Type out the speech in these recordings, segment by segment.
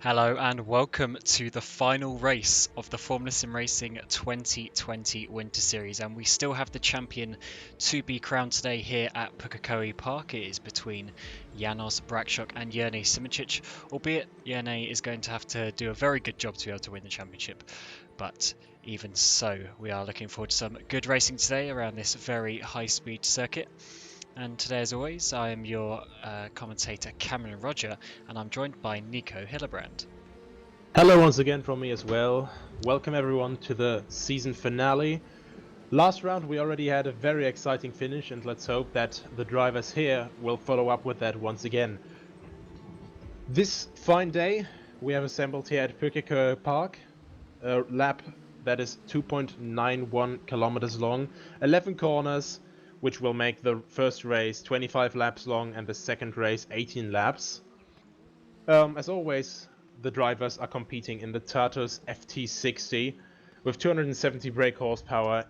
Hello and welcome to the final race of the Formula Sim Racing 2020 Winter Series, and we still have the champion to be crowned today here at Pukekohe Park. It is between Janos Brakshock and Jerne Simoncic, albeit Jerne is going to have to do a very good job to be able to win the championship, but even so, we are looking forward to some good racing today around this very high-speed circuit. And today, as always, I am your commentator, Cameron Rodger, and I'm joined by Nico Hillebrand. Hello once again from me as well. Welcome everyone to the season finale. Last round we already had a very exciting finish, and let's hope that the drivers here will follow up with that once again. This fine day we have assembled here at Pukekohe Park, a lap that is 2.91 kilometers long, 11 corners, which will make the first race 25 laps long and the second race 18 laps. As always, the drivers are competing in the Tatuus FT60 with 270 brake horsepower,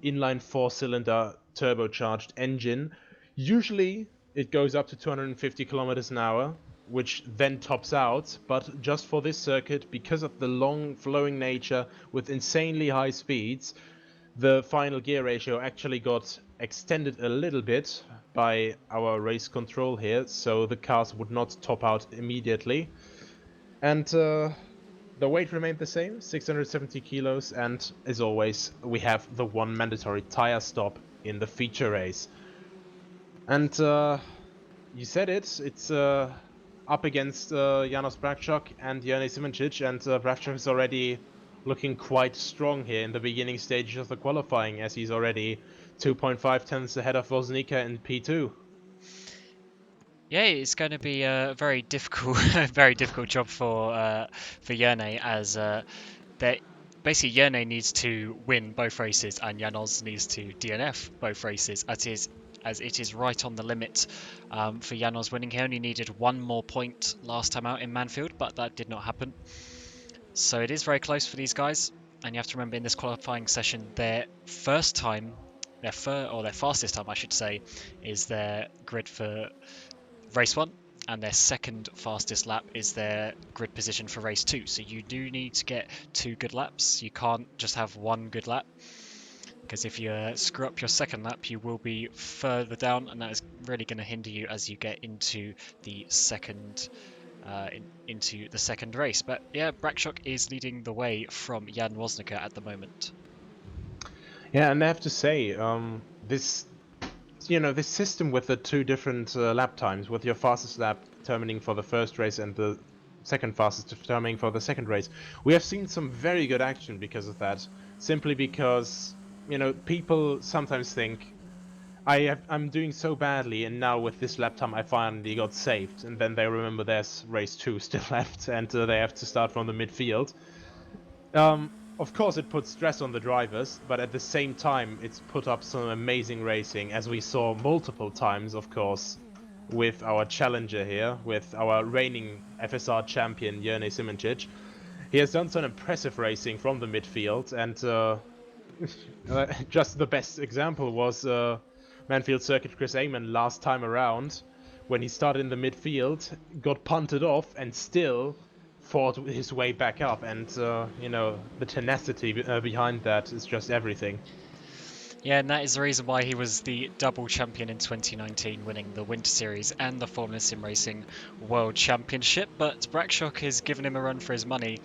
inline 4-cylinder turbocharged engine. Usually it goes up to 250 kilometers an hour, which then tops out, but just for this circuit, because of the long flowing nature with insanely high speeds, the final gear ratio actually got extended a little bit by our race control here, so the cars would not top out immediately. And the weight remained the same, 670 kilos, and as always, we have the one mandatory tire stop in the feature race. And you said it's up against Janos Brakshock and Jerne Simoncic, and Brakshock is already looking quite strong here in the beginning stages of the qualifying, as he's already 2.5 tenths ahead of Woznicka in P2. Yeah, it's going to be a very difficult, very difficult job for Jerne, as basically Jerne needs to win both races and Janos needs to DNF both races. As it is right on the limit for Janos winning. He only needed one more point last time out in Mansfield, but that did not happen. So it is very close for these guys, and you have to remember in this qualifying session, their fastest time, I should say, is their grid for race 1, and their second fastest lap is their grid position for race 2. So you do need to get 2 good laps. You can't just have 1 good lap, because if you screw up your second lap, you will be further down, and that is really going to hinder you as you get into the second race. But yeah, Brakshock is leading the way from Jan Woznicka at the moment. Yeah, and I have to say, this system with the 2 different lap times, with your fastest lap determining for the first race and the second fastest determining for the second race, we have seen some very good action because of that. Simply because, people sometimes think, I'm doing so badly, and now with this lap time I finally got saved, and then they remember there's race 2 still left, and they have to start from the midfield. Of course it puts stress on the drivers, but at the same time it's put up some amazing racing, as we saw multiple times, of course, with our challenger here, with our reigning FSR champion Jerne Simoncic. He has done some impressive racing from the midfield, and just the best example was Mansfield Circuit Chris Amon last time around, when he started in the midfield, got punted off, and still fought his way back up. And the tenacity behind that is just everything. Yeah, and that is the reason why he was the double champion in 2019, winning the Winter Series and the Formula Sim Racing World Championship. But Brakshock has given him a run for his money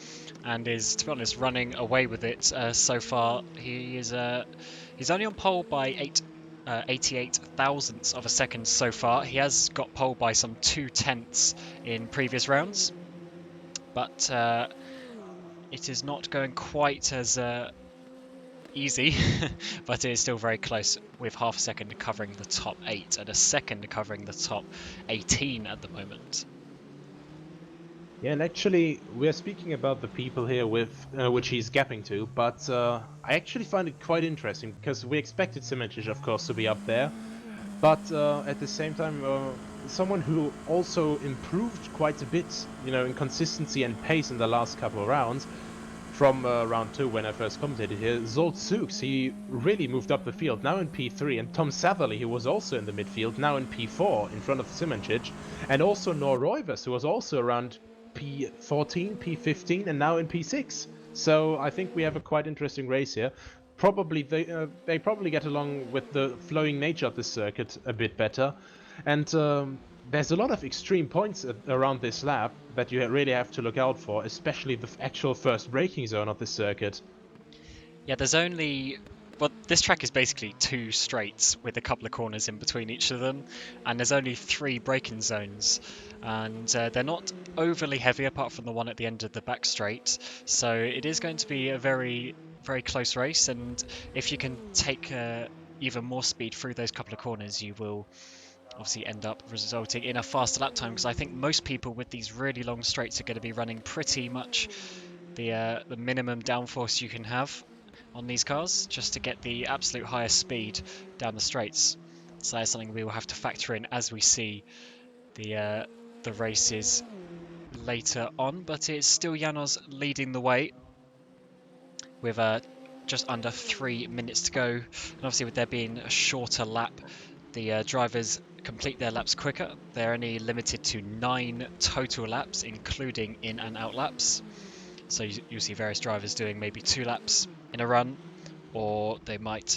and is, to be honest, running away with it so far. He's only on pole by 88 thousandths of a second so far. He has got pole by some 2 tenths in previous rounds, but it is not going quite as easy, but it is still very close, with half a second covering the top 8 and a second covering the top 18 at the moment. Yeah, and actually we are speaking about the people here with which he's gapping to, but I actually find it quite interesting, because we expected Simoncic, of course, to be up there, but at the same time someone who also improved quite a bit, in consistency and pace in the last couple of rounds, from round 2 when I first commentated here, Zolt Zooks, he really moved up the field, now in P3, and Tom Satherley, who was also in the midfield, now in P4 in front of Simoncic, and also Nor Roivers, who was also around P14, P15, and now in P6. So I think we have a quite interesting race here. Probably they probably get along with the flowing nature of the circuit a bit better, and there's a lot of extreme points around this lap that you really have to look out for, especially the actual first braking zone of the circuit. Yeah, there's only. Well, this track is basically two straights with a couple of corners in between each of them, and there's only three braking zones, and they're not overly heavy apart from the one at the end of the back straight. So it is going to be a very, very close race, and if you can take even more speed through those couple of corners, you will obviously end up resulting in a faster lap time. Because I think most people with these really long straights are going to be running pretty much the minimum downforce you can have on these cars just to get the absolute highest speed down the straights. So that's something we will have to factor in as we see the races later on. But it's still Janos leading the way with just under 3 minutes to go. And obviously, with there being a shorter lap, the drivers complete their laps quicker. They're only limited to 9 total laps, including in and out laps. So you'll see various drivers doing maybe 2 laps in a run, or they might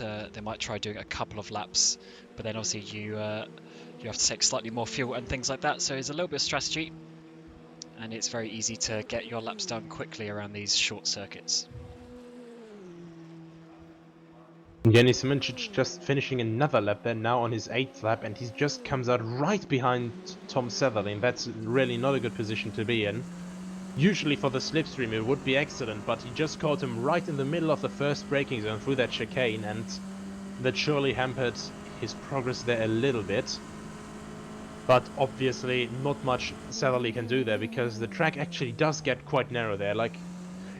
try doing a couple of laps. But then obviously you have to take slightly more fuel and things like that. So it's a little bit of strategy, and it's very easy to get your laps done quickly around these short circuits. Jenny Simoncic just finishing another lap there, now on his 8th lap, and he just comes out right behind Tom Setherlin. That's really not a good position to be in. Usually for the slipstream it would be excellent, but he just caught him right in the middle of the first braking zone through that chicane, and that surely hampered his progress there a little bit. But obviously not much Setherlin can do there, because the track actually does get quite narrow there. Like,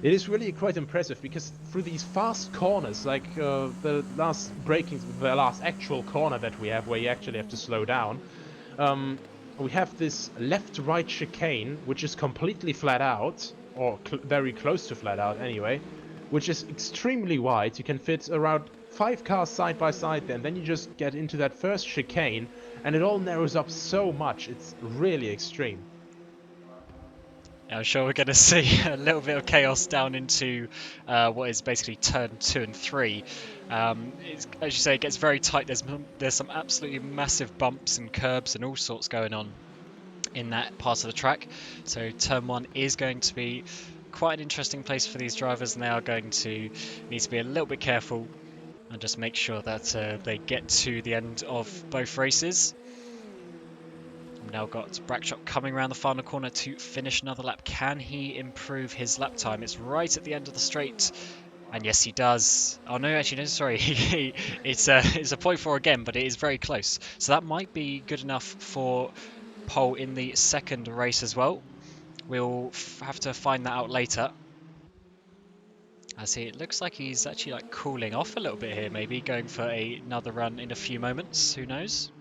it is really quite impressive, because through these fast corners, like the last actual corner that we have, where you actually have to slow down, we have this left-right chicane, which is completely flat out, or very close to flat out anyway, which is extremely wide. You can fit around 5 cars side by side there, and then you just get into that first chicane, and it all narrows up so much. It's really extreme. I'm sure we're going to see a little bit of chaos down into what is basically turn 2 and 3. As you say, it gets very tight. There's some absolutely massive bumps and curbs and all sorts going on in that part of the track. So turn 1 is going to be quite an interesting place for these drivers, and they are going to need to be a little bit careful and just make sure that they get to the end of both races. We've now got Brackshot coming around the final corner to finish another lap. Can he improve his lap time? It's right at the end of the straight, and yes, he does. Oh no, actually no, sorry. it's a 0.4 again, but it is very close. So that might be good enough for pole in the second race as well. We'll have to find that out later. As it looks like he's actually like cooling off a little bit here, maybe going for another run in a few moments. Who knows?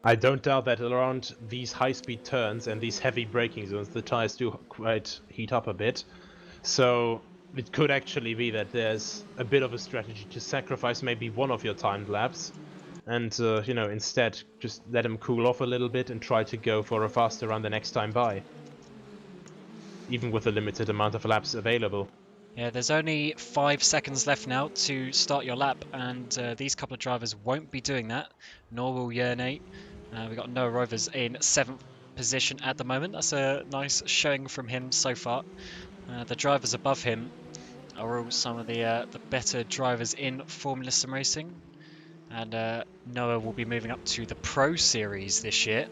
I don't doubt that around these high-speed turns and these heavy braking zones, the tires do quite heat up a bit. So it could actually be that there's a bit of a strategy to sacrifice maybe one of your timed laps, and instead just let them cool off a little bit and try to go for a faster run the next time by, even with a limited amount of laps available. Yeah, there's only 5 seconds left now to start your lap, and these couple of drivers won't be doing that, nor will Yerne. We've got Noah Rovers in 7th position at the moment. That's a nice showing from him so far. The drivers above him are all some of the better drivers in Formula SimRacing, and Noah will be moving up to the Pro Series this year.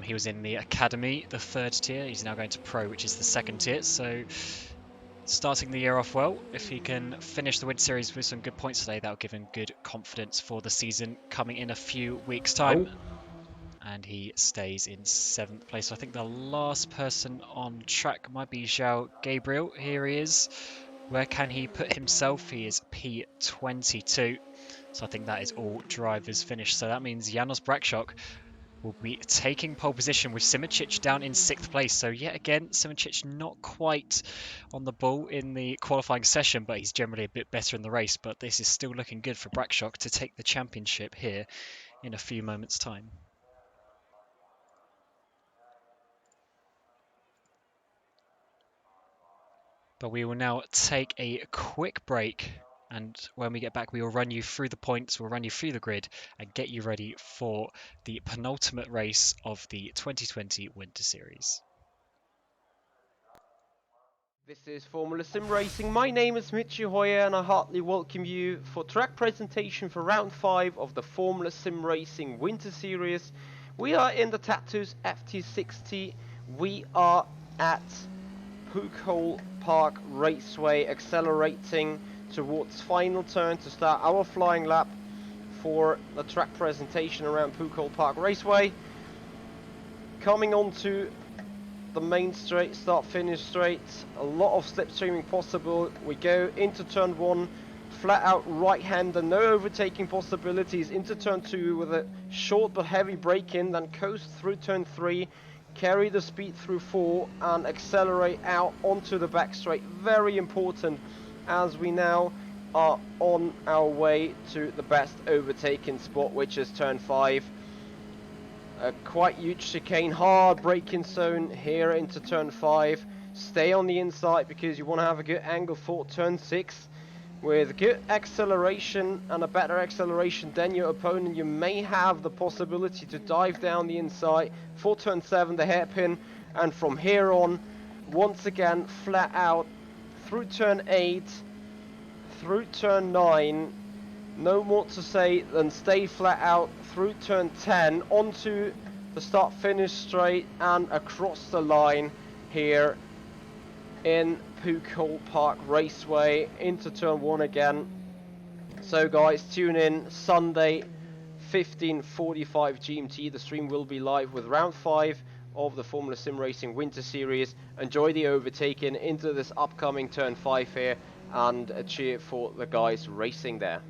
He was in the Academy, the 3rd tier. He's now going to Pro, which is the 2nd tier. So starting the year off well. If he can finish the Win Series with some good points today, that'll give him good confidence for the season coming in a few weeks' time. Oh. And he stays in 7th place. So I think the last person on track might be João Gabriel. Here he is. Where can he put himself? He is P22. So I think that is all drivers finished. So that means Janos Brackshot will be taking pole position with Simoncic down in 6th place. So yet again, Simoncic not quite on the ball in the qualifying session, but he's generally a bit better in the race. But this is still looking good for Brackshot to take the championship here in a few moments' time. But we will now take a quick break, and when we get back, we will run you through the points, we'll run you through the grid, and get you ready for the penultimate race of the 2020 Winter Series. This is Formula Sim Racing. My name is Pukekohe and I heartily welcome you for track presentation for round 5 of the Formula Sim Racing Winter Series. We are in the Tatuus FT60. We are at Pukekohe Park Raceway, accelerating towards final turn to start our flying lap for the track presentation around Pukekohe Park Raceway. Coming on to the main straight, start finish straight, a lot of slipstreaming possible. We go into turn 1, flat out right hander, no overtaking possibilities, into turn 2 with a short but heavy brake in, then coast through turn 3, carry the speed through 4 and accelerate out onto the back straight. Very important as we now are on our way to the best overtaking spot, which is turn 5. A quite huge chicane, hard braking zone here into turn 5. Stay on the inside because you want to have a good angle for turn 6. With good acceleration and a better acceleration than your opponent, you may have the possibility to dive down the inside for turn 7, the hairpin, and from here on, once again, flat out through turn 8, through turn 9. No more to say than stay flat out through turn 10 onto the start finish straight and across the line here in Pukekohe Park Raceway into turn 1 again. So guys, tune in Sunday 15:45 GMT. The stream will be live with round 5 of the Formula Sim Racing Winter Series. Enjoy the overtaking into this upcoming turn 5 here and a cheer for the guys racing there.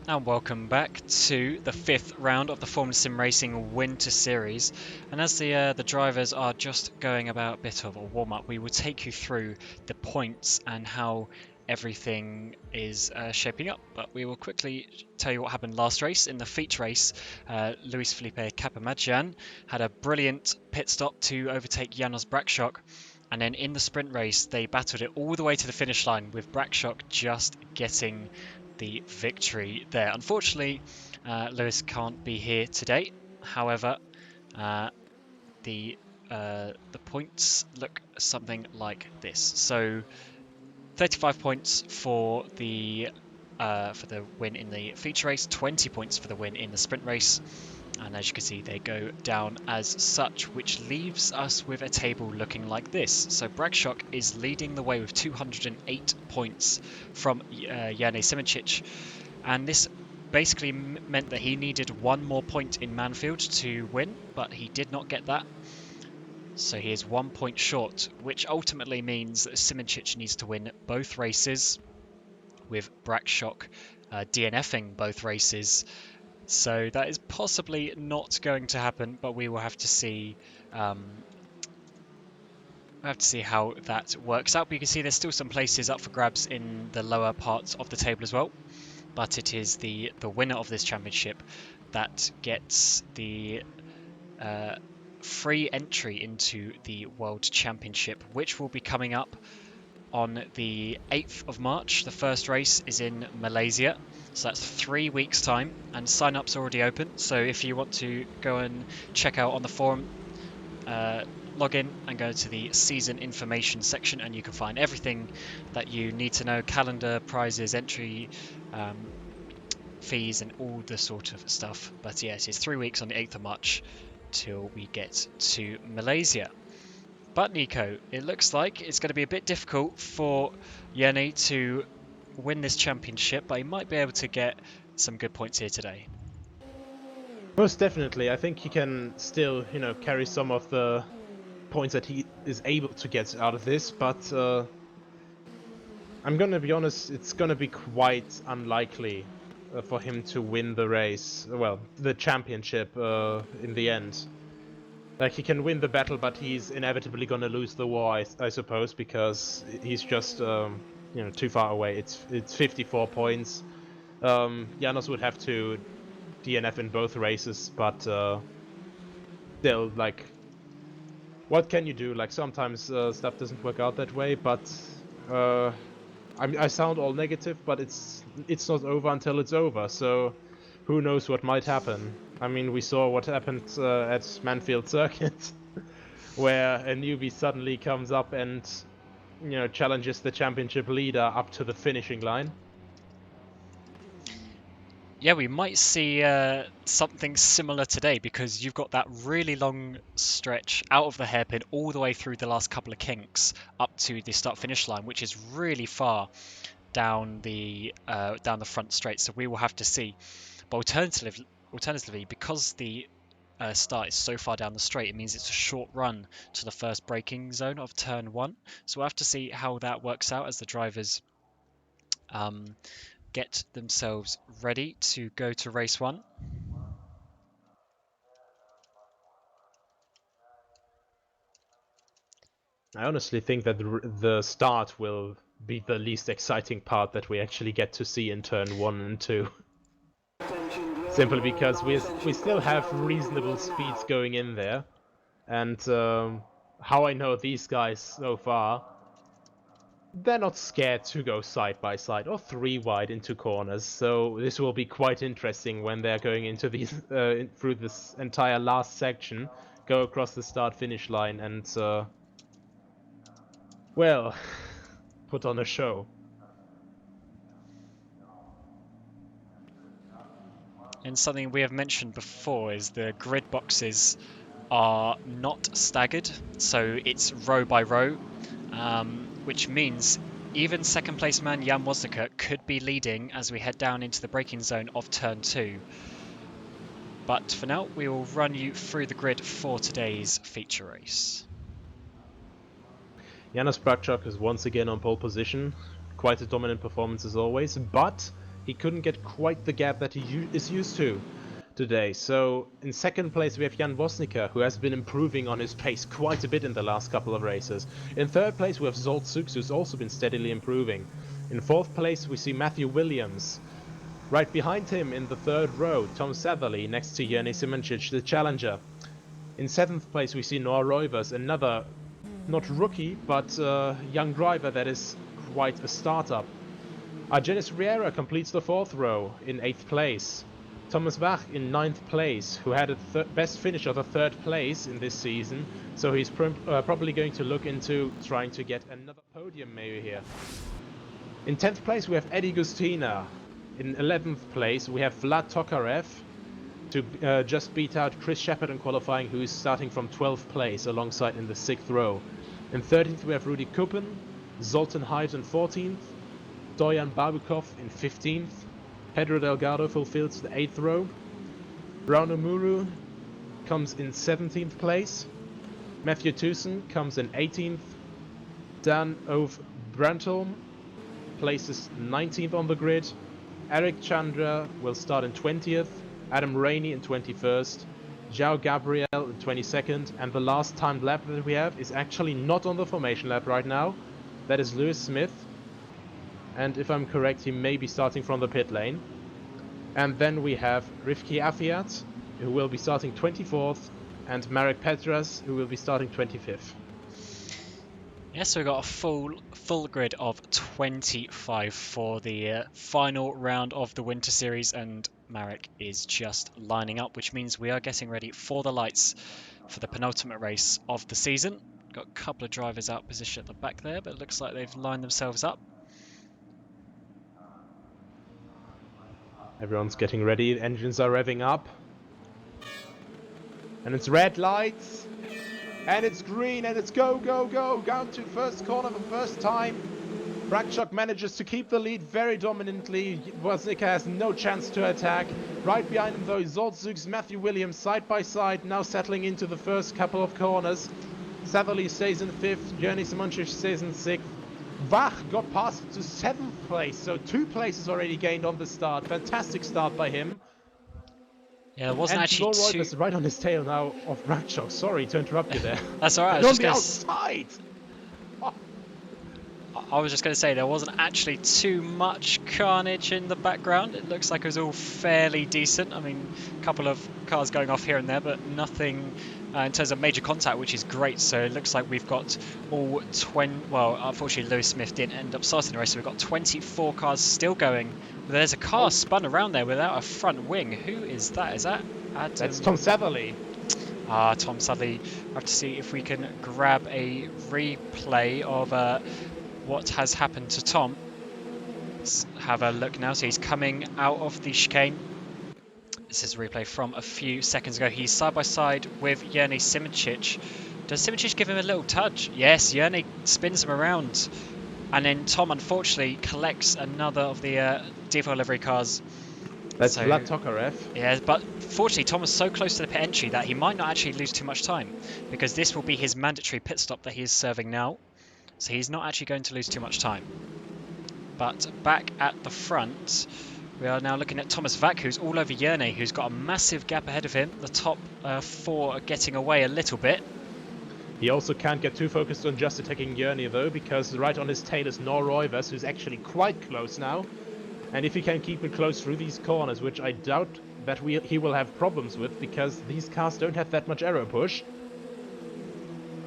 And welcome back to the 5th round of the Formula Sim Racing Winter Series. And as the drivers are just going about a bit of a warm-up, we will take you through the points and how everything is shaping up. But we will quickly tell you what happened last race. In the feature race, Luis Felipe Capamaggian had a brilliant pit stop to overtake Janos Brakshock. And then in the sprint race, they battled it all the way to the finish line, with Brakshock just getting the victory there. Unfortunately, Lewis can't be here today. However, the points look something like this. So 35 points for the win in the feature race, 20 points for the win in the sprint race. And as you can see, they go down as such, which leaves us with a table looking like this. So Brakshock is leading the way with 208 points from Jane Simicic. And this basically meant that he needed one more point in Manfield to win, but he did not get that. So he is 1 point short, which ultimately means that Simicic needs to win both races, with Brakshock DNFing both races. So that is possibly not going to happen, but we will have to see. We'll have to see how that works out. But you can see there's still some places up for grabs in the lower parts of the table as well. But it is the winner of this championship that gets the free entry into the World Championship, which will be coming up on the 8th of March. The first race is in Malaysia, so that's 3 weeks' time, and sign-up's already open. So if you want to go and check out on the forum, log in and go to the season information section, and you can find everything that you need to know: calendar, prizes, entry, fees, and all the sort of stuff. But yes, it's 3 weeks on the 8th of March till we get to Malaysia. But Nico, it looks like it's going to be a bit difficult for Yene to win this championship, but he might be able to get some good points here today. Most definitely. I think he can still, carry some of the points that he is able to get out of this, but I'm gonna be honest, it's gonna be quite unlikely for him to win the race, well, the championship in the end. Like, he can win the battle, but he's inevitably gonna lose the war, I suppose, because he's just, too far away. It's 54 points. Janos would have to DNF in both races, but still, like, what can you do? Like, sometimes stuff doesn't work out that way, but I sound all negative, but it's not over until it's over, so who knows what might happen. I mean, we saw what happened at Manfield Circuit, where a newbie suddenly comes up and, challenges the championship leader up to the finishing line. Yeah, we might see something similar today, because you've got that really long stretch out of the hairpin all the way through the last couple of kinks up to the start-finish line, which is really far down the front straight. So we will have to see. But alternatively, because the start is so far down the straight, it means it's a short run to the first braking zone of turn 1. So we'll have to see how that works out as the drivers get themselves ready to go to race 1. I honestly think that the start will be the least exciting part that we actually get to see in turn 1 and 2. Simply because we still have reasonable speeds going in there, and how I know these guys so far, they're not scared to go side by side or 3 wide into corners, so this will be quite interesting when they're going into these through this entire last section, go across the start-finish line and well, put on a show. And something we have mentioned before is the grid boxes are not staggered, so it's row by row, which means even second place man Jan Wozniak could be leading as we head down into the braking zone of turn 2. But for now, we will run you through the grid for today's feature race. Janos Brakchuk is once again on pole position. Quite a dominant performance as always, but he couldn't get quite the gap that he is used to today. So in second place we have Jan Wozniak, who has been improving on his pace quite a bit in the last couple of races. In third place we have Zolt Sux, who's also been steadily improving. In fourth place we see Matthew Williams. Right behind him in the third row, Tom Satherley next to Jene Simancic, the challenger. In seventh place we see Noah Roivers, another not rookie, but young driver that is quite a startup. Argenis Riera completes the fourth row in 8th place. Thomas Bach in 9th place, who had a best finish of a 3rd place in this season, so he's probably going to look into trying to get another podium maybe here. In 10th place we have Eddie Gustina. In 11th place we have Vlad Tokarev to just beat out Chris Shepard in qualifying, who is starting from 12th place alongside in the 6th row. In 13th we have Rudy Kuppen, Zoltan Hyde in 14th, Dojan Babukov in 15th, Pedro Delgado fulfills the 8th row, Rauno Muru comes in 17th place, Matthew Tucson comes in 18th, Dan Ove Brantholm places 19th on the grid, Eric Chandra will start in 20th, Adam Rainey in 21st, João Gabriel in 22nd, and the last timed lap that we have is actually not on the formation lap right now. That is Lewis Smith, and if I'm correct, he may be starting from the pit lane. And then we have Rifki Afiat, who will be starting 24th, and Marek Petras, who will be starting 25th. Yes, so we've got a full grid of 25 for the final round of the Winter Series, and Marek is just lining up, which means we are getting ready for the lights for the penultimate race of the season. Got a couple of drivers out position at the back there, but it looks like they've lined themselves up. Everyone's getting ready, engines are revving up. And it's red lights, and it's green, and it's go, go, go, down to first corner the first time. Bragchuk manages to keep the lead very dominantly. Woznicka has no chance to attack. Right behind him though, Zoltzuks, Matthew Williams side by side, now settling into the first couple of corners. Satherley stays in 5th, Jörny Simončić stays in 6th. Vach got past to 7th place, so 2 places already gained on the start. Fantastic start by him. Yeah, there wasn't and actually Roy too... is right on his tail now of Bragchuk. Sorry to interrupt you there. That's alright, And on the outside! I was just going to say, there wasn't actually too much carnage in the background. It looks like it was all fairly decent. I mean, a couple of cars going off here and there, but nothing in terms of major contact, which is great. So it looks like we've got all 20... Well, unfortunately, Lewis Smith didn't end up starting the race, so we've got 24 cars still going. There's a car spun around there without a front wing. Who is that? Is that Adam? That's Tom Satherley. Ah, Tom Satherley. I have to see if we can grab a replay of... what has happened to Tom. Let's have a look now. So he's coming out of the chicane. This is a replay from a few seconds ago. He's side by side with Jörny Simončić. Does Simončić give him a little touch? Yes, Jörny spins him around. And then Tom, unfortunately, collects another of the default livery cars. That's Vlad Tokarev. Yeah, but fortunately, Tom was so close to the pit entry that he might not actually lose too much time, because this will be his mandatory pit stop that he is serving now. So he's not actually going to lose too much time. But back at the front, we are now looking at Thomas Vach, who's all over Jörny, who's got a massive gap ahead of him. The top 4 are getting away a little bit. He also can't get too focused on just attacking Jörny though, because right on his tail is Norroivers, who's actually quite close now. And if he can keep it close through these corners, which I doubt that he will have problems with, because these cars don't have that much aero push.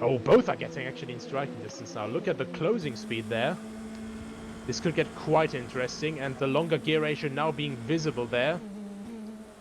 Oh, both are getting actually in striking distance now. Look at the closing speed there. This could get quite interesting, and the longer gear ratio now being visible there.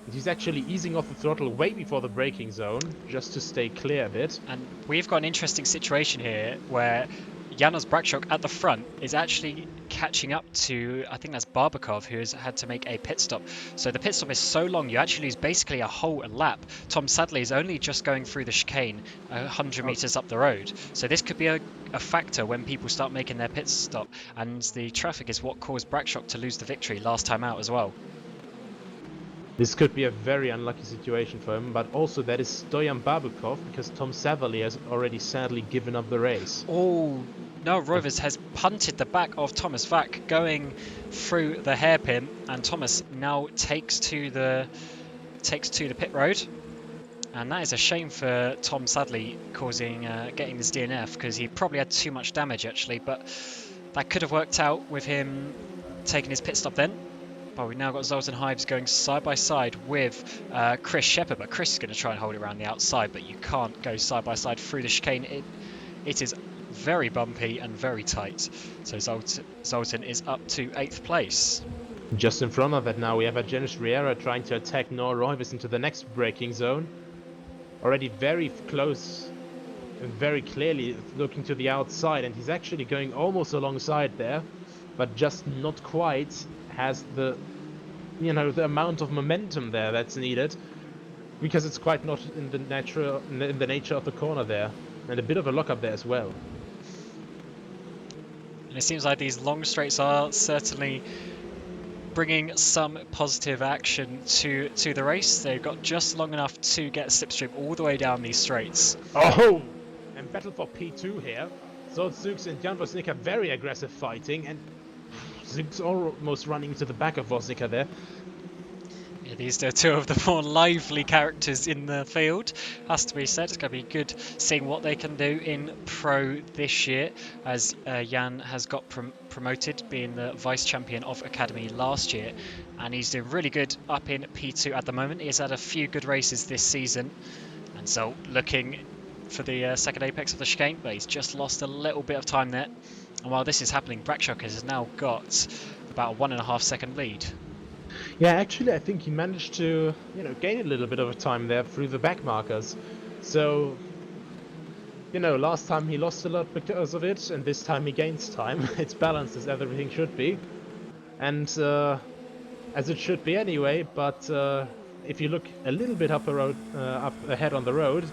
And he's actually easing off the throttle way before the braking zone, just to stay clear a bit. And we've got an interesting situation here where Janos Bragchuk at the front is actually catching up to, I think that's Barbakov, who has had to make a pit stop. So the pit stop is so long, you actually lose basically a whole lap. Tom Sadley is only just going through the chicane 100 meters up the road. So this could be a factor when people start making their pit stop. And the traffic is what caused Bragchuk to lose the victory last time out as well. This could be a very unlucky situation for him, but also that is Stoyan Barbakov, because Tom Satherley has already sadly given up the race. Oh, no, Rovers has punted the back of Thomas Vach going through the hairpin, and Thomas now takes to the pit road. And that is a shame for Tom Sadley, causing getting this DNF, because he probably had too much damage actually, but that could have worked out with him taking his pit stop then. But we've now got Zoltan Hives going side by side with Chris Shepherd, but Chris is going to try and hold it around the outside, but you can't go side by side through the chicane. It is very bumpy and very tight. So Zoltan is up to 8th place. Just in front of that now we have a Janis Riera trying to attack Norroivers into the next braking zone. Already very close and very clearly looking to the outside, and he's actually going almost alongside there, but just not quite has the amount of momentum there that's needed, because it's quite not in the nature of the corner there, and a bit of a lockup there as well. And it seems like these long straights are certainly bringing some positive action to the race. They've got just long enough to get slipstream all the way down these straights. Oh, and battle for P2 here. Zoltzuks and Jan Woznicka very aggressive fighting, and Zug's almost running to the back of Woznicka there. Yeah, these are 2 of the more lively characters in the field, has to be said. It's going to be good seeing what they can do in Pro this year, as Jan has got promoted, being the vice champion of Academy last year, and he's doing really good up in P2 at the moment. He's had a few good races this season, And so looking for the second apex of the chicane, but he's just lost a little bit of time there. And while this is happening, Brakshock has now got about a 1.5 second lead. Yeah, actually, I think he managed to, gain a little bit of time there through the back markers. So, last time he lost a lot because of it, and this time he gains time. It's balanced as everything should be. And as it should be anyway, but if you look a little bit up ahead on the road,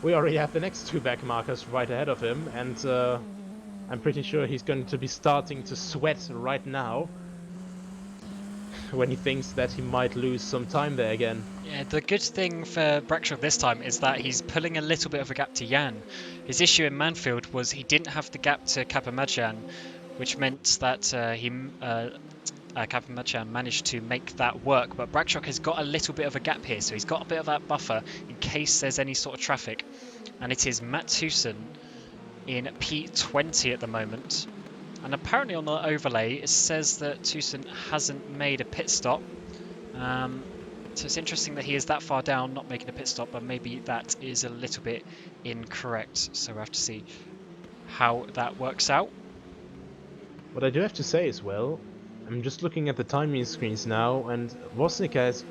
we already have the next two back markers right ahead of him, and I'm pretty sure he's going to be starting to sweat right now when he thinks that he might lose some time there again. Yeah, the good thing for Brakshock this time is that he's pulling a little bit of a gap to Jan. His issue in Manfield was he didn't have the gap to Kapamajan, which meant that Kapamajan managed to make that work, but Brakshock has got a little bit of a gap here, so he's got a bit of that buffer in case there's any sort of traffic. And it is Tatuus in P20 at the moment. And apparently on the overlay it says that Tatuus hasn't made a pit stop. So it's interesting that he is that far down, not making a pit stop, but maybe that is a little bit incorrect. So we'll have to see how that works out. What I do have to say as well, I'm just looking at the timing screens now, and Woznica has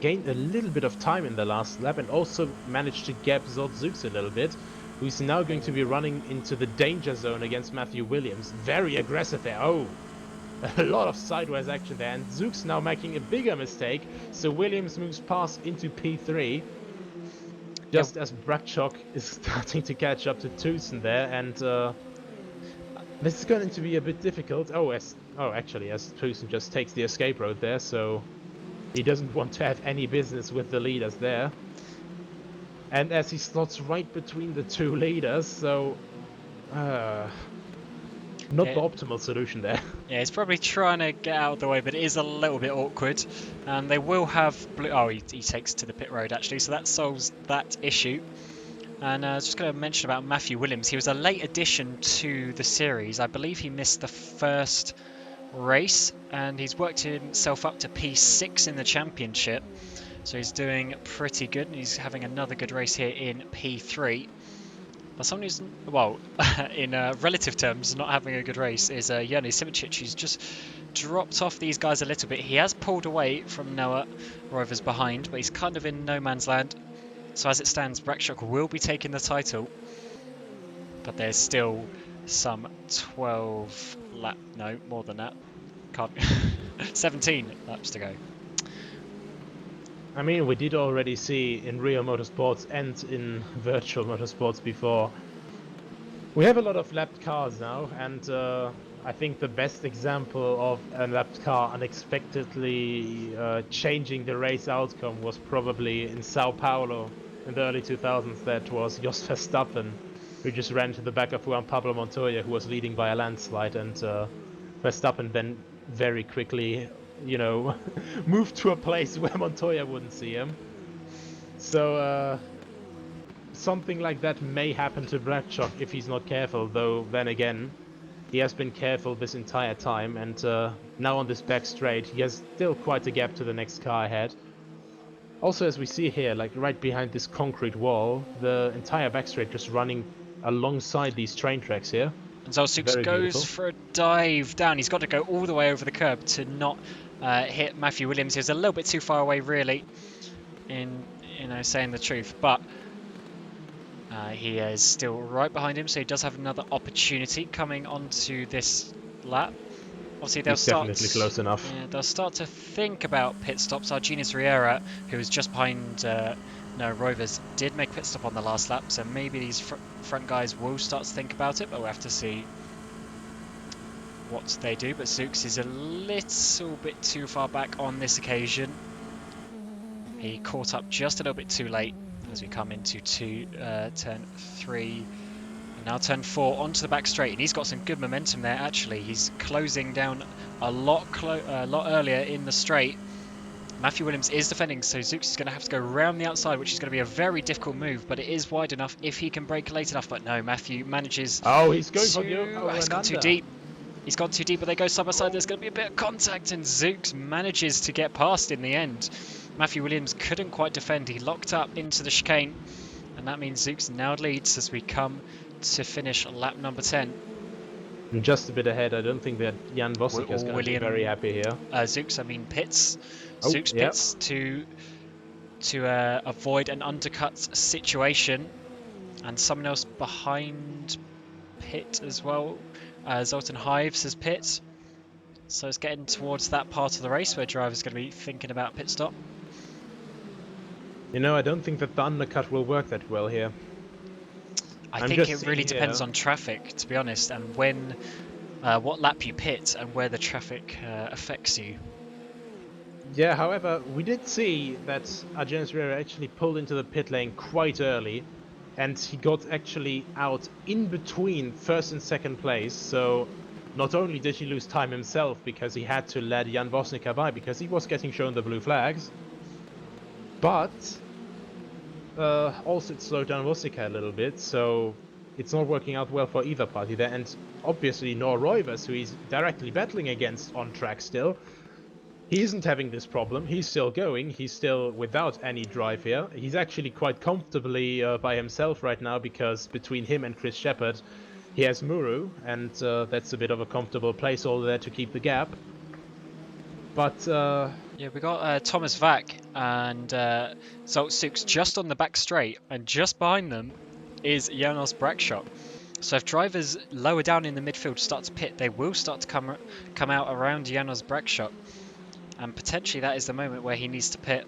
gained a little bit of time in the last lap and also managed to gap Zooks a little bit, who's now going to be running into the danger zone against Matthew Williams. Very aggressive there. Oh, a lot of sideways action there, and Zooks now making a bigger mistake, so Williams moves past into P3 just as Brakshock is starting to catch up to Tatuus there, and this is going to be a bit difficult. Actually, as Tatuus just takes the escape road there, so he doesn't want to have any business with the leaders there. And as he slots right between the two leaders, so not the optimal solution there. Yeah, he's probably trying to get out of the way, but it is a little bit awkward. And they will have blue. Oh, he takes to the pit road actually, so that solves that issue. And I was just going to mention about Matthew Williams. He was a late addition to the series. I believe he missed the first race, and he's worked himself up to P6 in the championship. So he's doing pretty good, and he's having another good race here in P3. But someone who's, well, in relative terms, not having a good race is Jernej Simičić, who's just dropped off these guys a little bit. He has pulled away from Noah Rovers behind, but he's kind of in no man's land. So as it stands, Brakshock will be taking the title. But there's still some 12 lap, no, more than that. Can't 17 laps to go. I mean, we did already see in real motorsports and in virtual motorsports before. We have a lot of lapped cars now, and I think the best example of a lapped car unexpectedly changing the race outcome was probably in Sao Paulo in the early 2000s. That was Jos Verstappen, who just ran to the back of Juan Pablo Montoya, who was leading by a landslide, and Verstappen then very quickly, moved to a place where Montoya wouldn't see him. So something like that may happen to Brakshock if he's not careful, though then again, he has been careful this entire time, and now on this back straight, he has still quite a gap to the next car ahead. Also, as we see here, like right behind this concrete wall, the entire back straight just running alongside these train tracks here. And Zooks goes for a dive down. He's got to go all the way over the curb to not hit Matthew Williams. He was a little bit too far away, really, in saying the truth. But he is still right behind him, so he does have another opportunity coming onto this lap. Obviously, they'll definitely close enough. Yeah, they'll start to think about pit stops. Argenis Riera, who was just behind Rovers, did make a pit stop on the last lap, so maybe these front guys will start to think about it, but we'll have to see what they do. But Zooks is a little bit too far back on this occasion. He caught up just a little bit too late as we come into turn 3 and now turn 4 onto the back straight, and he's got some good momentum there actually. He's closing down a lot earlier in the straight. Matthew Williams is defending, so Zooks is going to have to go around the outside, which is going to be a very difficult move, but it is wide enough if he can brake late enough. But no, Matthew manages. Oh, he's going for you. Oh, he's gone too deep. He's gone too deep, but they go side by side. There's going to be a bit of contact, and Zooks manages to get past in the end. Matthew Williams couldn't quite defend. He locked up into the chicane, And that means Zooks now leads as we come to finish lap number 10. And just a bit ahead, I don't think that Jan Vosika is Or going to be very happy here. Zooks, I mean pits. Oh, Zooks yeah. pits to avoid an undercut situation. And someone else behind pit as well. Zoltan Hives has pit. So it's getting towards that part of the race where drivers are going to be thinking about pit stop. You know, I don't think that the undercut will work that well here. I I'm think just it really seeing depends here- on traffic, to be honest, and when, what lap you pit and where the traffic affects you. Yeah, however, we did see that Argenis Riera actually pulled into the pit lane quite early, and he got actually out in between first and second place, so not only did he lose time himself because he had to let Jan Vosnika by because he was getting shown the blue flags, but also it slowed down Vosnika a little bit, so it's not working out well for either party there, and obviously Noah Roivers, who he's directly battling against on track still, he isn't having this problem. He's still going. He's still without any drive here. He's actually quite comfortably by himself right now because between him and Chris Shepard, he has Muru, and that's a bit of a comfortable placeholder there to keep the gap. But Yeah, we got Thomas Vack and Zoltsuks just on the back straight, and just behind them is Janos Brackshot. So if drivers lower down in the midfield start to pit, they will start to come out around Janos Brackshot. And potentially that is the moment where he needs to pit.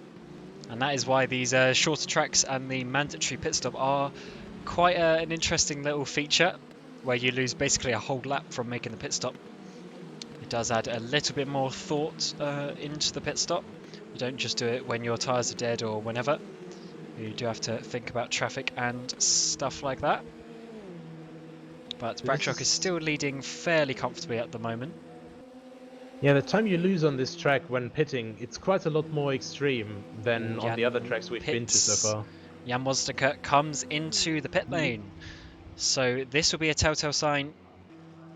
And that is why these shorter tracks and the mandatory pit stop are quite an interesting little feature, where you lose basically a whole lap from making the pit stop. It does add a little bit more thought into the pit stop. You don't just do it when your tyres are dead or whenever. You do have to think about traffic and stuff like that. But Brackshot is still leading fairly comfortably at the moment. yeah, the time you lose on this track when pitting, it's quite a lot more extreme than on the other tracks we've been to so far. Jan Wozdaka comes into the pit lane. So this will be a telltale sign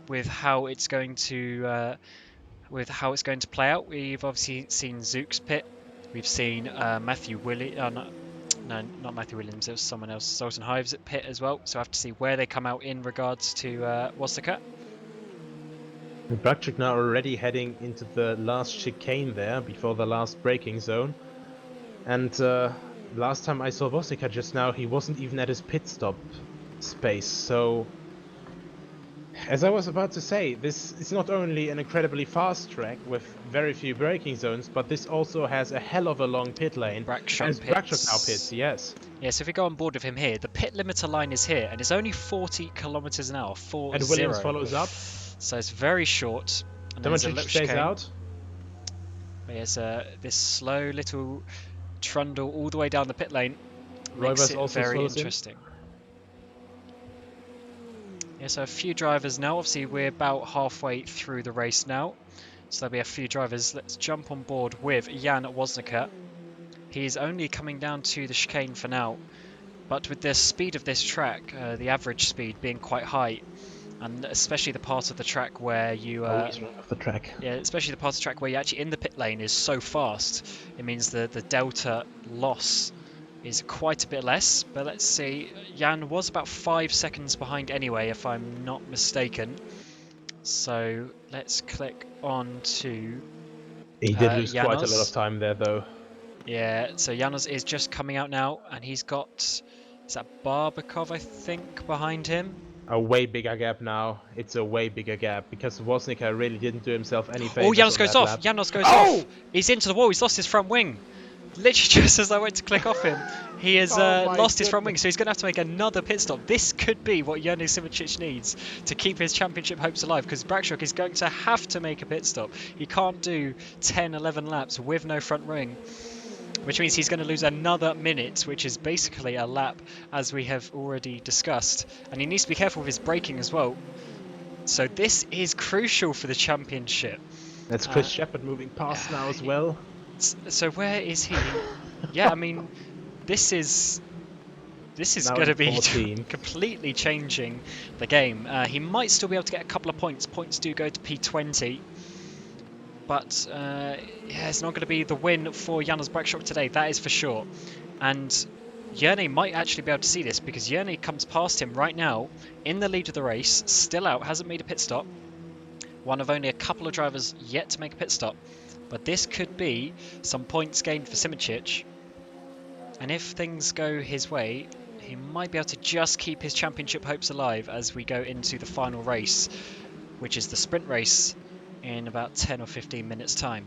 with how it's going to play out. We've obviously seen Zook's pit. We've seen Matthew Williams. No, not Matthew Williams. It was someone else. Zoltan Hives at pit as well. So I have to see where they come out in regards to Wozdaka. Brackchuk now already heading into the last chicane there before the last braking zone. And last time I saw Vosika just now, he wasn't even at his pit stop space. So, as I was about to say, this is not only an incredibly fast track with very few braking zones, but this also has a hell of a long pit lane. Brackshot now pits, yes. Yeah, so if we go on board with him here, the pit limiter line is here, and it's only 40 kilometers an hour. 40. And Williams follows up. So it's very short. And there's a Tomacic little stays chicane. out. There's this slow little trundle all the way down the pit lane. Makes Roivers it also very slows in. interesting. Yeah, so a few drivers now. Obviously, we're about halfway through the race now. So there'll be a few drivers. Let's jump on board with Jan Wozdaka. He's only coming down to the chicane for now. But with the speed of this track, the average speed being quite high, and especially the part of the track where you... He's right off the track. Yeah, especially the part of the track where you're actually in the pit lane is so fast. It means the delta loss is quite a bit less. But let's see. Jan was about 5 seconds behind anyway, if I'm not mistaken. So let's click on to... He did lose quite a lot Janos. of time there, though. Yeah, so Janos is just coming out now, and he's got... Is that Barbakov, I think, behind him? A way bigger gap now. It's a way bigger gap because Woznica really didn't do himself any favors. Oh, Janos on goes that off. lap. Janos goes Oh! off. He's into the wall. He's lost his front wing. Literally just as I went to click off him, he has Oh my lost his front wing, goodness. so he's going to have to make another pit stop. This could be what Jano Simicic needs to keep his championship hopes alive, because Brackshot is going to have to make a pit stop. He can't do 10, 11 laps with no front wing, which means he's going to lose another minute, which is basically a lap, as we have already discussed. And he needs to be careful with his braking as well. So this is crucial for the championship. That's Chris Shepard moving past now as well. So where is he? Yeah, I mean, this is Now going to in be 14. completely changing the game. He might still be able to get a couple of points. Points do go to P20. But yeah, it's not going to be the win for Janos Brackshot today, that is for sure. And Yerne might actually be able to see this because Yerne comes past him right now in the lead of the race, still out, hasn't made a pit stop. One of only a couple of drivers yet to make a pit stop. But this could be some points gained for Simicic. And if things go his way, he might be able to just keep his championship hopes alive as we go into the final race, which is the sprint race in about 10 or 15 minutes time.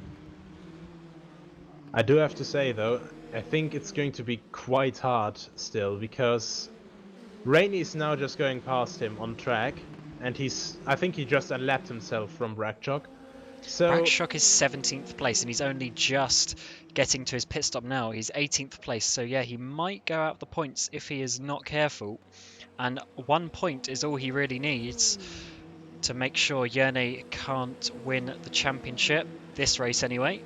I do have to say though, I think it's going to be quite hard still, because Rainey is now just going past him on track, and I think he just unlapped himself from Bragchok. So Bragchok is 17th place, and he's only just getting to his pit stop now. He's 18th place, so yeah, he might go out the points if he is not careful. And 1 point is all he really needs to make sure Yerne can't win the championship, this race anyway.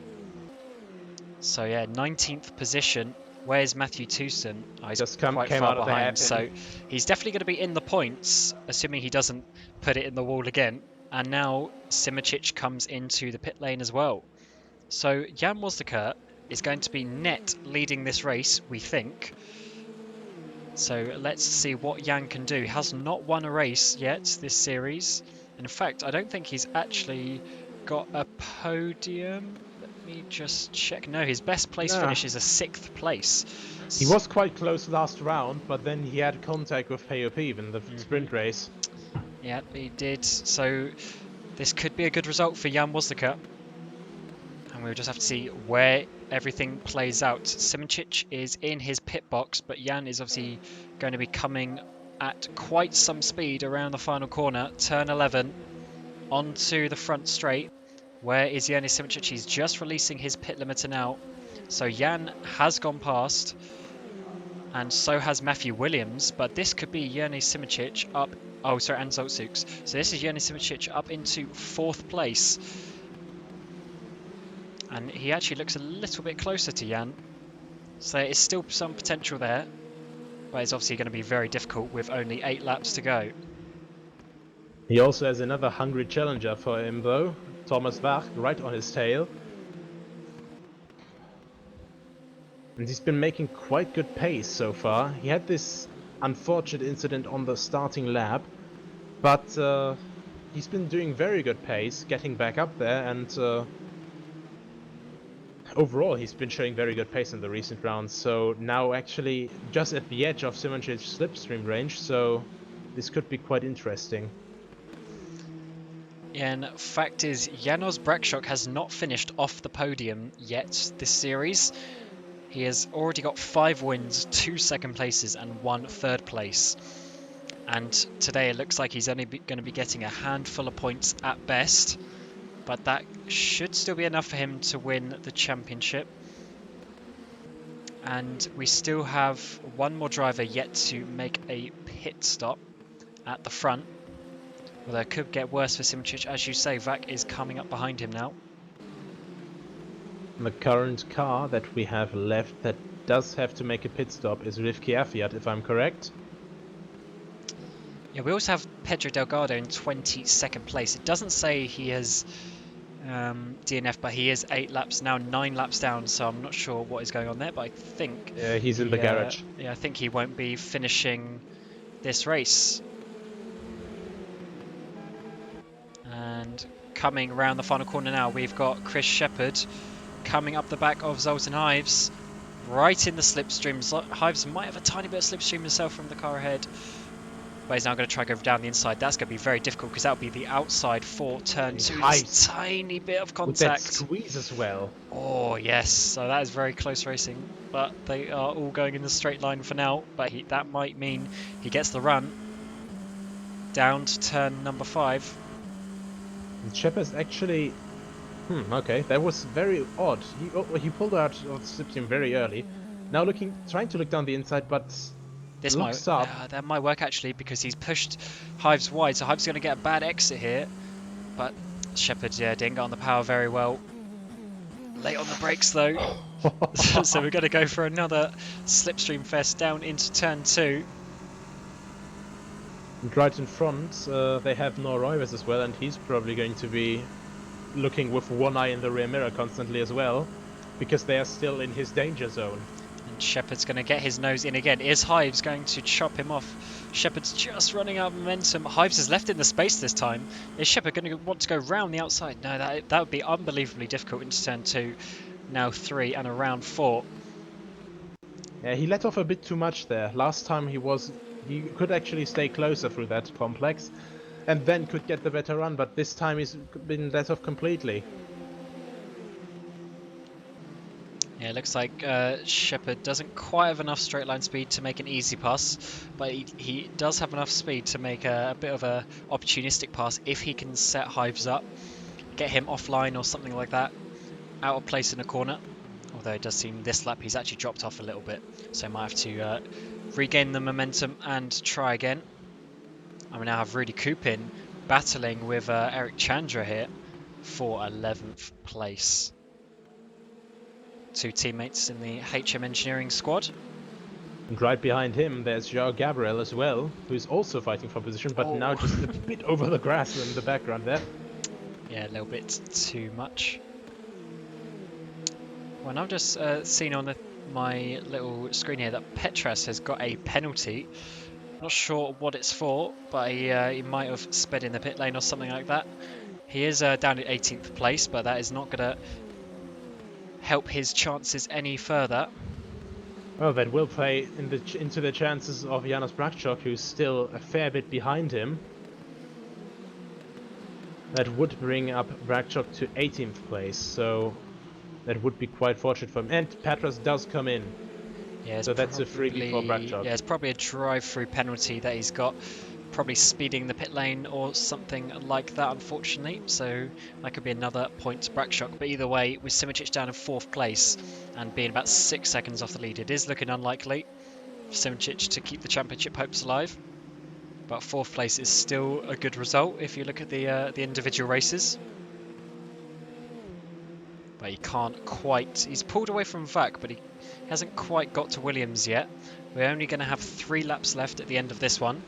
So yeah, 19th position. Where's Matthew Tewson? Oh, he's just quite came far out of the behind, hairpin. so he's definitely going to be in the points, assuming he doesn't put it in the wall again. And now Simicic comes into the pit lane as well. So Jan Wozdekar is going to be net leading this race, we think. So let's see what Jan can do. He has not won a race yet this series. In fact, I don't think he's actually got a podium. Let me just check. No, his best place finish is a 6th place. He was quite close last round, but then he had contact with POP in the sprint race. Yeah, he did. So this could be a good result for Jan Wozdekar. And we'll just have to see where everything plays out. Simicic is in his pit box, but Jan is obviously going to be coming at quite some speed around the final corner. Turn 11 onto the front straight. Where is Jan Simicic? He's just releasing his pit limiter now. So Jan has gone past, and so has Matthew Williams, but this could be Jan Simicic up. Oh, sorry, and Zoltzuks. So this is Jan Simicic up into 4th place. And he actually looks a little bit closer to Jan. So there is still some potential there. But it's obviously going to be very difficult with only 8 laps to go. He also has another hungry challenger for him though. Thomas Bach, right on his tail. And he's been making quite good pace so far. He had this unfortunate incident on the starting lap, but he's been doing very good pace, getting back up there, and overall he's been showing very good pace in the recent rounds. So now actually just at the edge of Simicic's slipstream range, so this could be quite interesting. And fact is, Janos Bragchok has not finished off the podium yet this series. He has already got 5 wins, 2 second places and 1 third place. And today it looks like he's only going to be getting a handful of points at best. But that should still be enough for him to win the championship. And we still have one more driver yet to make a pit stop at the front. Although it could get worse for Simicic. As you say, Vak is coming up behind him now. The current car that we have left that does have to make a pit stop is Rivki Afiat, if I'm correct. Yeah, we also have Pedro Delgado in 22nd place. It doesn't say he has DNF, but he is 8 laps now, 9 laps down, so I'm not sure what is going on there, but I think... he's in the garage. Yeah, I think he won't be finishing this race. And coming around the final corner now, we've got Chris Shepherd coming up the back of Zoltan Hives, right in the slipstream. Hives might have a tiny bit of slipstream himself from the car ahead, but he's now going to try to go down the inside. That's going to be very difficult because that will be the outside for turn 2. This tiny bit of contact. With that squeeze as well. Oh yes, so that is very close racing, but they are all going in the straight line for now. But that might mean he gets the run down to turn number 5. Shepard's actually... okay, that was very odd. He pulled out of the slipstream very early. Now trying to look down the inside, but this looks up. That might work actually because he's pushed Hives wide, so Hives going to get a bad exit here. But Shepard, didn't get on the power very well. Late on the brakes though. So we're going to go for another slipstream fest down into turn 2. And right in front, they have Noroives as well, and he's probably going to be looking with one eye in the rear mirror constantly as well, because they are still in his danger zone. And Shepard's going to get his nose in again. Is Hives going to chop him off? Shepard's just running out of momentum. Hives has left in the space this time. Is Shepard going to want to go round the outside? No, that would be unbelievably difficult into turn 2. Now 3 and around 4. Yeah, he let off a bit too much there. Last time he could actually stay closer through that complex and then could get the better run, but this time he's been let off completely. Yeah, it looks like Shepard doesn't quite have enough straight line speed to make an easy pass, but he does have enough speed to make a bit of a opportunistic pass if he can set Hives up, get him offline or something like that, out of place in a corner. Although it does seem this lap he's actually dropped off a little bit, so might have to regain the momentum and try again. And we now have Rudy Kupin battling with Eric Chandra here for 11th place. 2 teammates in the HM Engineering squad. And right behind him there's João Gabriel as well, who's also fighting for position, but now just a bit over the grass in the background there. Yeah, a little bit too much. Well, I've just seen on my little screen here that Petras has got a penalty. Not sure what it's for, but he might have sped in the pit lane or something like that. He is down at 18th place, but that is not going to help his chances any further. Well, that will play into the chances of Janos Brakchok, who's still a fair bit behind him. That would bring up Brakchok to 18th place, so that would be quite fortunate for him. And Petras does come in. Yeah, so that's a freebie for Brakchok. Yeah, it's probably a drive-through penalty that he's got. Probably speeding the pit lane or something like that, unfortunately. So that could be another point to Brakchok. But either way, with Simičić down in 4th place and being about 6 seconds off the lead, it is looking unlikely for Simičić to keep the championship hopes alive. But 4th place is still a good result if you look at the individual races. But he can't quite... He's pulled away from Vac, but he hasn't quite got to Williams yet. We're only going to have 3 laps left at the end of this one.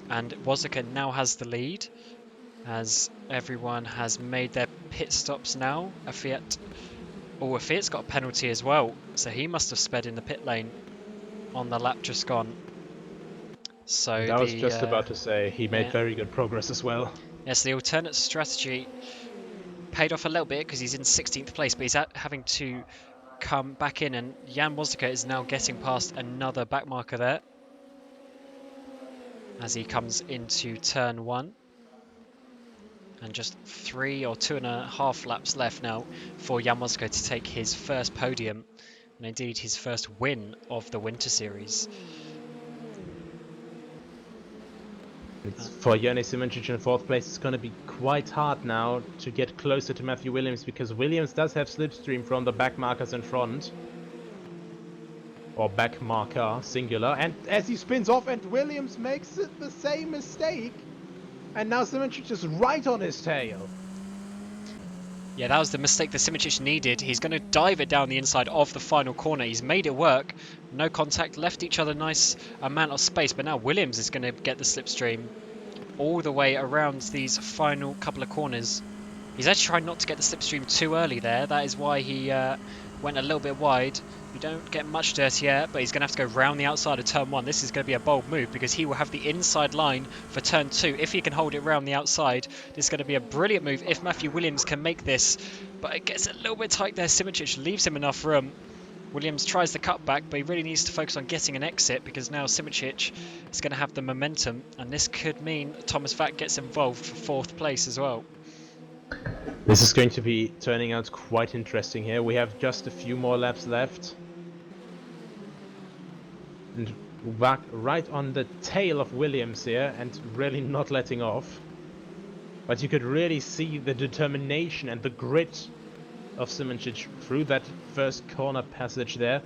And Wozaka now has the lead, as everyone has made their pit stops now. Afiat's got a penalty as well, so he must have sped in the pit lane on the lap just gone. So I was just about to say, he made very good progress as well. Yes, the alternate strategy paid off a little bit because he's in 16th place, but he's having to come back in, and Jan Wozaka is now getting past another backmarker there as he comes into turn 1. And just 3 or 2.5 laps left now for Jan Wozaka to take his first podium, and indeed his first win of the Winter Series. For Joni Simičić in 4th place, it's going to be quite hard now to get closer to Matthew Williams, because Williams does have slipstream from the back markers in front. Or back marker, singular. And as he spins off, and Williams makes it the same mistake. And now Simičić is right on his tail. Yeah, that was the mistake that Simičić needed. He's going to dive it down the inside of the final corner. He's made it work. No contact, left each other nice amount of space. But now Williams is going to get the slipstream all the way around these final couple of corners. He's actually trying not to get the slipstream too early there. That is why he went a little bit wide. We don't get much dirt here, but he's going to have to go round the outside of turn 1. This is going to be a bold move because he will have the inside line for turn 2. If he can hold it round the outside, this is going to be a brilliant move if Matthew Williams can make this. But it gets a little bit tight there. Simičić leaves him enough room. Williams tries the cutback, but he really needs to focus on getting an exit because now Simičić is going to have the momentum, and this could mean Thomas Vac gets involved for 4th place as well. This is going to be turning out quite interesting here. We have just a few more laps left. And Vac right on the tail of Williams here and really not letting off. But you could really see the determination and the grit of Simičić through that first corner passage there.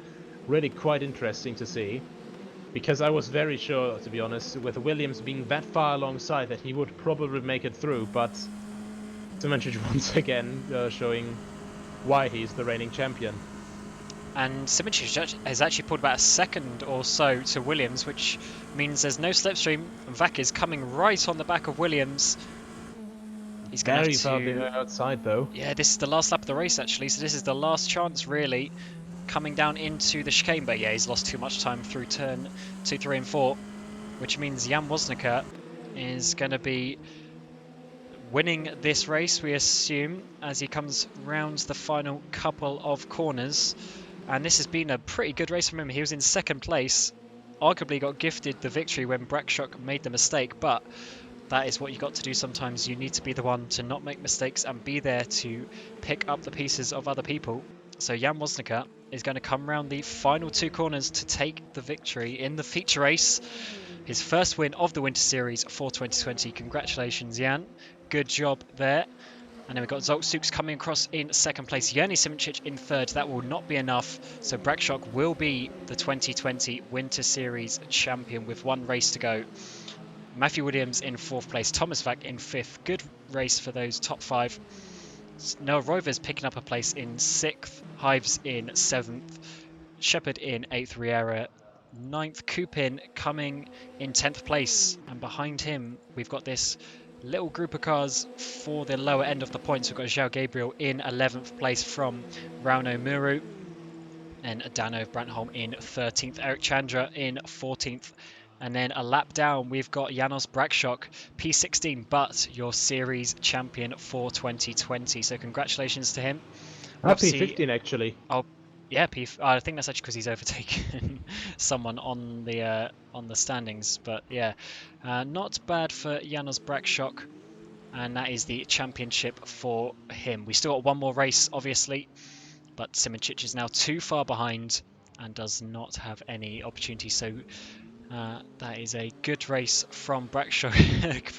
Really quite interesting to see. Because I was very sure, to be honest, with Williams being that far alongside, that he would probably make it through, but Simičić once again showing why he's the reigning champion. And Simičić has actually pulled about a second or so to Williams, which means there's no slipstream. Vac is coming right on the back of Williams. He's going to very far outside though. Yeah, this is the last lap of the race actually, so this is the last chance really coming down into the chicane, but yeah, he's lost too much time through turn 2, 3 and 4, which means Jan Woznica is going to be winning this race, we assume, as he comes round the final couple of corners. And this has been a pretty good race from him. He was in second place, arguably got gifted the victory when Brakshock made the mistake, but that is what you got to do sometimes. You need to be the one to not make mistakes and be there to pick up the pieces of other people. So Jan Woznica is going to come round the final 2 corners to take the victory in the feature race. His first win of the Winter Series for 2020. Congratulations, Jan. Good job there. And then we've got Zoltsuks coming across in second place. Yerny Simicic in third. That will not be enough. So Brakshock will be the 2020 Winter Series champion with 1 race to go. Matthew Williams in 4th place. Thomas Vack in 5th. Good race for those top 5. Noah Rovers picking up a place in 6th. Hives in 7th. Shepard in 8th. Riera 9th. Kupin coming in 10th place. And behind him, we've got this little group of cars for the lower end of the points. We've got João Gabriel in 11th place from Rauno Muru, and Dano Brantholm in 13th, Eric Chandra in 14th, and then a lap down we've got Janos Brakshock, P16, but your series champion for 2020. So congratulations to him. P15 actually. Oh, yeah, I think that's actually because he's overtaken someone on the standings. But yeah, not bad for Janos Brakshock, and that is the championship for him. We still got 1 more race, obviously, but Simicic is now too far behind and does not have any opportunity. So that is a good race from Brakshock.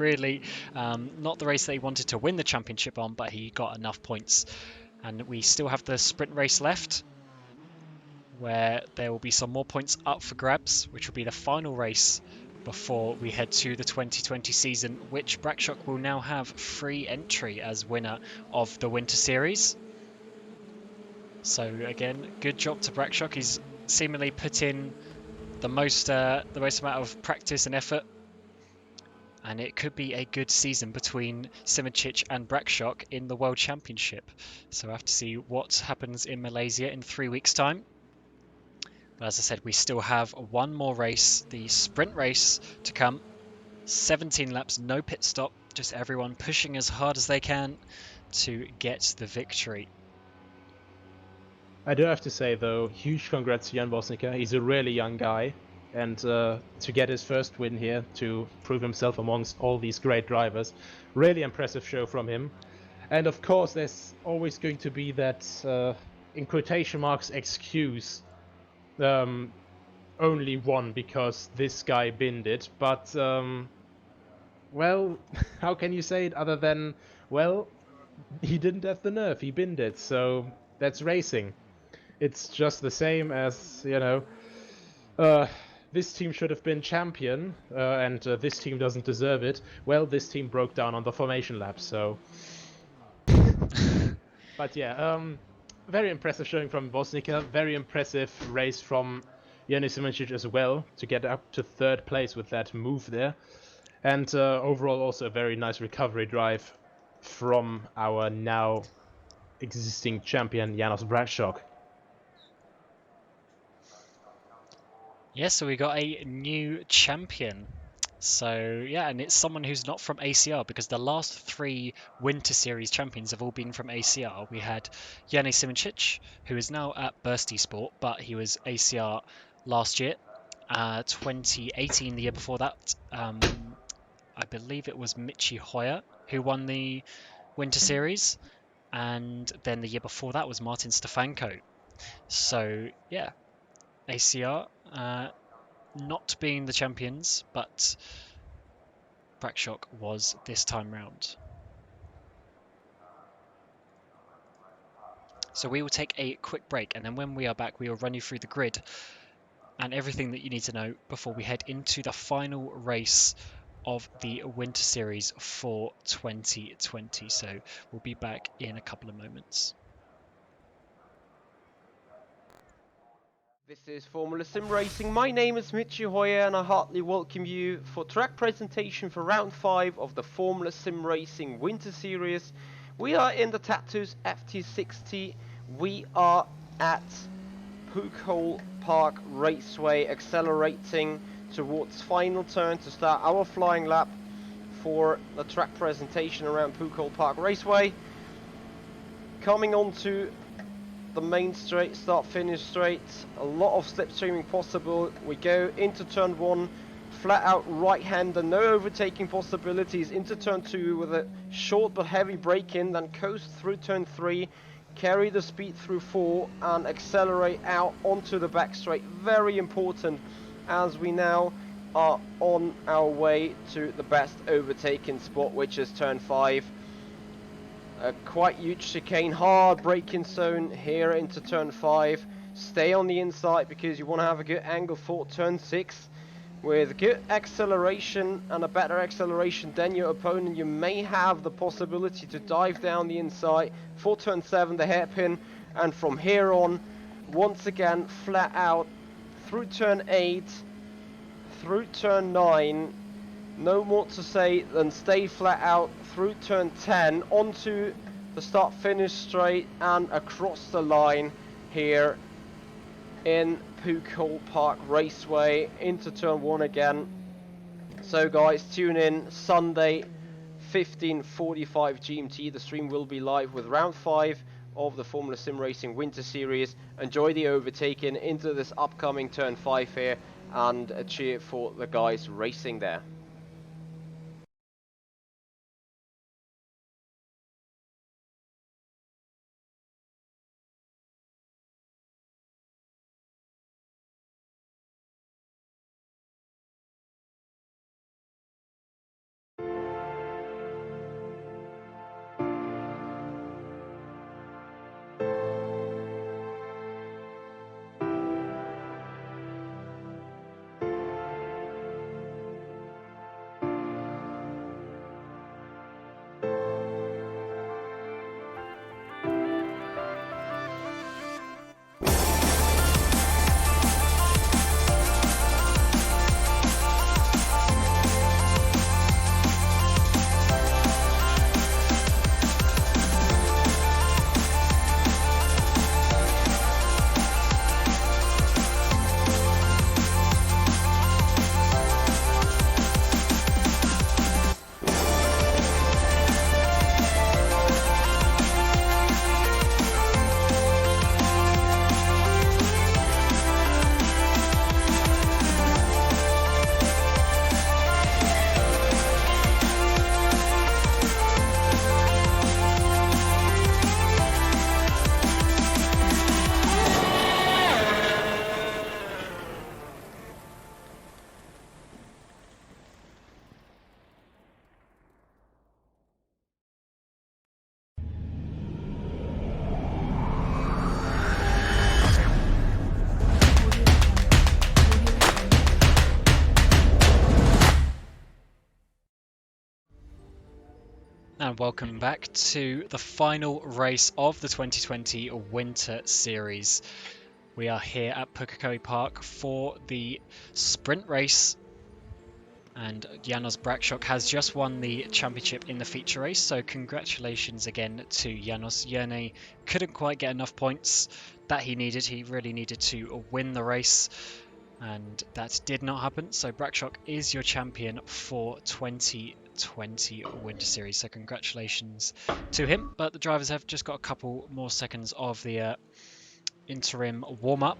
Really, not the race that he wanted to win the championship on, but he got enough points. And we still have the sprint race left, where there will be some more points up for grabs, which will be the final race before we head to the 2020 season, which Brakshock will now have free entry as winner of the Winter Series. So again, good job to Brakshock. He's seemingly put in the most amount of practice and effort, and it could be a good season between Simicic and Brakshock in the World Championship. So I have to see what happens in Malaysia in 3 weeks' time. But as I said, we still have 1 more race, the sprint race, to come. 17 laps, no pit stop, just everyone pushing as hard as they can to get the victory. I do have to say though, huge congrats to Jan Woznica. He's a really young guy, and to get his first win here, to prove himself amongst all these great drivers, really impressive show from him. And of course there's always going to be that, in quotation marks, excuse, only won because this guy binned it, but well, how can you say it other than, well, he didn't have the nerve, he binned it, so that's racing. It's just the same as, you know, this team should have been champion, and this team doesn't deserve it. Well, this team broke down on the formation lap, so... But yeah, very impressive showing from Woznica, very impressive race from Yerny Simicic as well, to get up to 3rd place with that move there. And overall also a very nice recovery drive from our now existing champion Janos Brakshock. Yeah, so we got a new champion. So yeah, and it's someone who's not from ACR, because the last 3 Winter Series champions have all been from ACR. We had Yerny Simicic, who is now at Bursty Sport, but he was ACR last year. 2018, the year before that, I believe it was Michi Hoyer who won the Winter Series, and then the year before that was Martin Stefanko. So yeah, ACR not being the champions, but Brakshock was this time round. So we will take a quick break, and then when we are back, we will run you through the grid and everything that you need to know before we head into the final race of the Winter Series for 2020. So we'll be back in a couple of moments. This is Formula Sim Racing. My name is Michi Hoyer, and I heartily welcome you for track presentation for round 5 of the Formula Sim Racing Winter Series. We are in the Tatuus FT60. We are at Pukekohe Park Raceway, accelerating towards final turn to start our flying lap for the track presentation around Pukekohe Park Raceway. Coming onto the main straight, start-finish straight, a lot of slipstreaming possible. We go into turn 1, flat out right-hander, no overtaking possibilities, into turn 2 with a short but heavy braking, then coast through turn 3, carry the speed through 4 and accelerate out onto the back straight. Very important as we now are on our way to the best overtaking spot, which is turn 5. A quite huge chicane, hard braking zone here into turn 5. Stay on the inside because you want to have a good angle for turn 6. With good acceleration and a better acceleration than your opponent, you may have the possibility to dive down the inside for turn 7, the hairpin, and from here on, once again, flat out through turn 8, through turn 9. No more to say than stay flat out through turn 10 onto the start finish straight and across the line here in Pukekohe Park Raceway into turn 1 again. So guys, tune in Sunday 15:45 GMT. The stream will be live with round 5 of the Formula Sim Racing Winter Series. Enjoy the overtaking into this upcoming turn 5 here and a cheer for the guys racing there. And welcome back to the final race of the 2020 Winter Series. We are here at Pukekohe Park for the sprint race, and Janos Brakshock has just won the championship in the feature race, so congratulations again to Janos. Jerne couldn't quite get enough points that he needed. He really needed to win the race, and that did not happen, so Brakshock is your champion for 2020 Winter Series, so congratulations to him. But the drivers have just got a couple more seconds of the interim warm-up,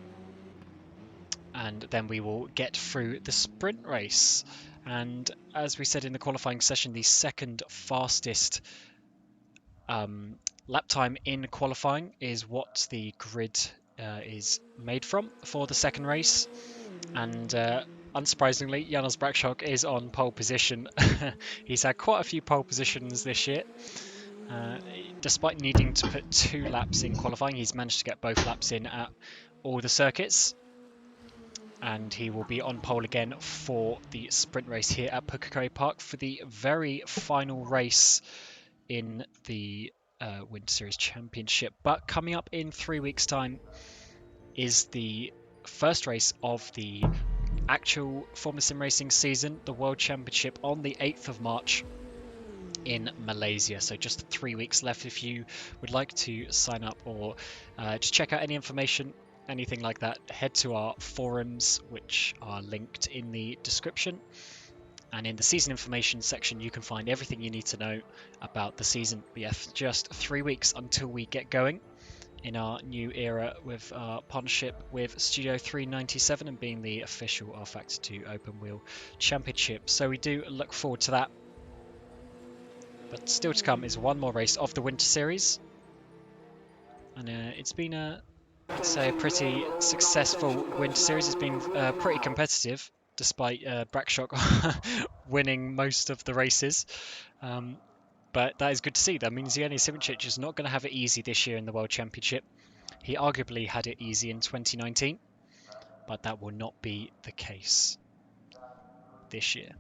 and then we will get through the sprint race. And as we said in the qualifying session, the second fastest lap time in qualifying is what the grid is made from for the second race. And unsurprisingly, Janos Brakshock is on pole position. He's had quite a few pole positions this year. Despite needing to put 2 laps in qualifying, he's managed to get both laps in at all the circuits. And he will be on pole again for the sprint race here at Pukekohe Park for the very final race in the Winter Series Championship. But coming up in 3 weeks' time is the first race of the actual Formula Sim Racing season, the World Championship, on the 8th of March in Malaysia. So just 3 weeks left. If you would like to sign up or just check out any information anything like that, head to our forums, which are linked in the description. And in the season information section, you can find everything you need to know about the season. We have just 3 weeks until we get going in our new era with our partnership with Studio 397 and being the official rFactor 2 Open Wheel Championship. So we do look forward to that. But still to come is one more race of the Winter Series. And it's been I'd say a pretty successful Winter Series. It's been pretty competitive, despite Brakshock winning most of the races. But that is good to see. That means Yevgeny Simicic is not going to have it easy this year in the World Championship. He arguably had it easy in 2019, but that will not be the case this year.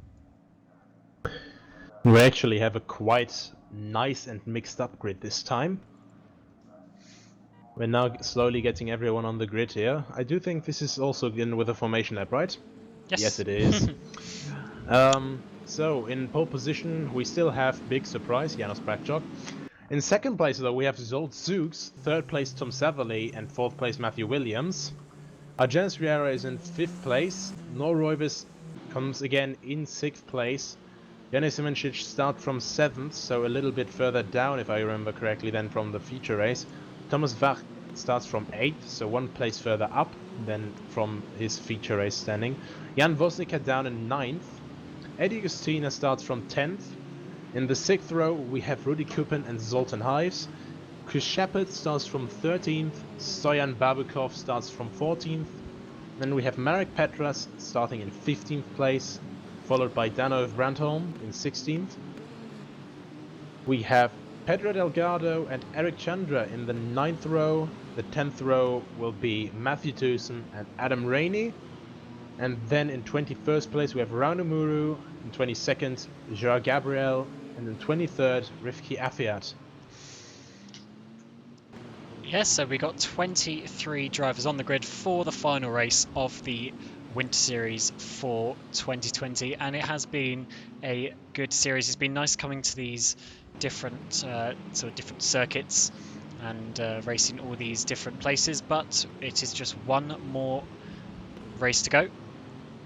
We actually have a quite nice and mixed up grid this time. We're now slowly getting everyone on the grid here. I do think this is also in with a formation lap, right? Yes, it is. So in pole position we still have big surprise, Janos Brakshock. In second place though we have Zolt Zooks, third place Tom Satherley, and fourth place Matthew Williams. Argenis Riera is in fifth place. Norroivis comes again in sixth place. Yevgeny Simicic starts from 7th, so a little bit further down if I remember correctly than from the feature race. Thomas Wach starts from 8th, so 1 place further up than from his feature race standing. Jan Woznica down in 9th. Eddie Agustina starts from 10th. In the 6th row we have Rudy Kupin and Zoltan Hives. Chris Shepard starts from 13th. Stoyan Babukov starts from 14th. Then we have Marek Petras starting in 15th place, followed by Dano Brandholm in 16th. We have Pedro Delgado and Eric Chandra in the 9th row. The 10th row will be Matthew Tewson and Adam Rainey. And then in 21st place we have Rauno Muru, in 22nd Gerard Gabriel, and in 23rd Rifki Afiat. Yes, so we got 23 drivers on the grid for the final race of the Winter Series for 2020, and it has been a good series. It's been nice coming to these different different circuits and racing all these different places, but it is just one more race to go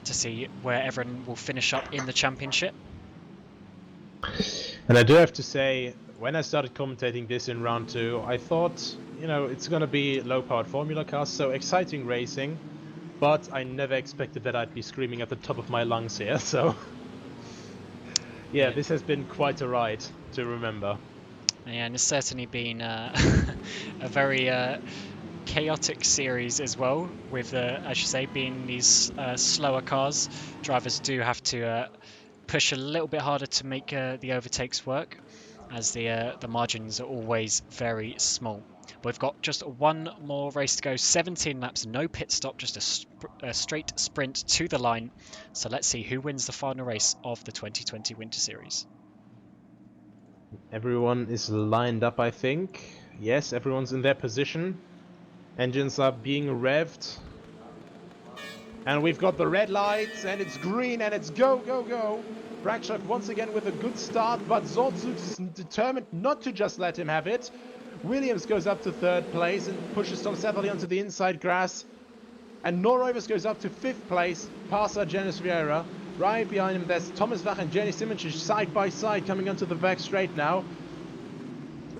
to see where everyone will finish up in the championship. And I do have to say, when I started commentating this in round 2, I thought, you know, it's gonna be low-powered Formula cars, so exciting racing, but I never expected that I'd be screaming at the top of my lungs here, so yeah, this has been quite a ride to remember. Yeah, and it's certainly been a very chaotic series as well, with, as you say, being these slower cars. Drivers do have to push a little bit harder to make the overtakes work, as the margins are always very small. We've got just one more race to go, 17 laps, no pit stop, just a straight sprint to the line. So let's see who wins the final race of the 2020 Winter Series. Everyone is lined up, I think. Yes, everyone's in their position. Engines are being revved. And we've got the red lights, and it's green, and it's go, go, go. Brakshock once again with a good start, but Zoltzuks is determined not to just let him have it. Williams goes up to 3rd place and pushes Tom Satherley onto the inside grass. And Norroivis goes up to 5th place, past Argenis Vieira. Right behind him there's Thomas Wach and Yevgeny Simicic side by side coming onto the back straight now.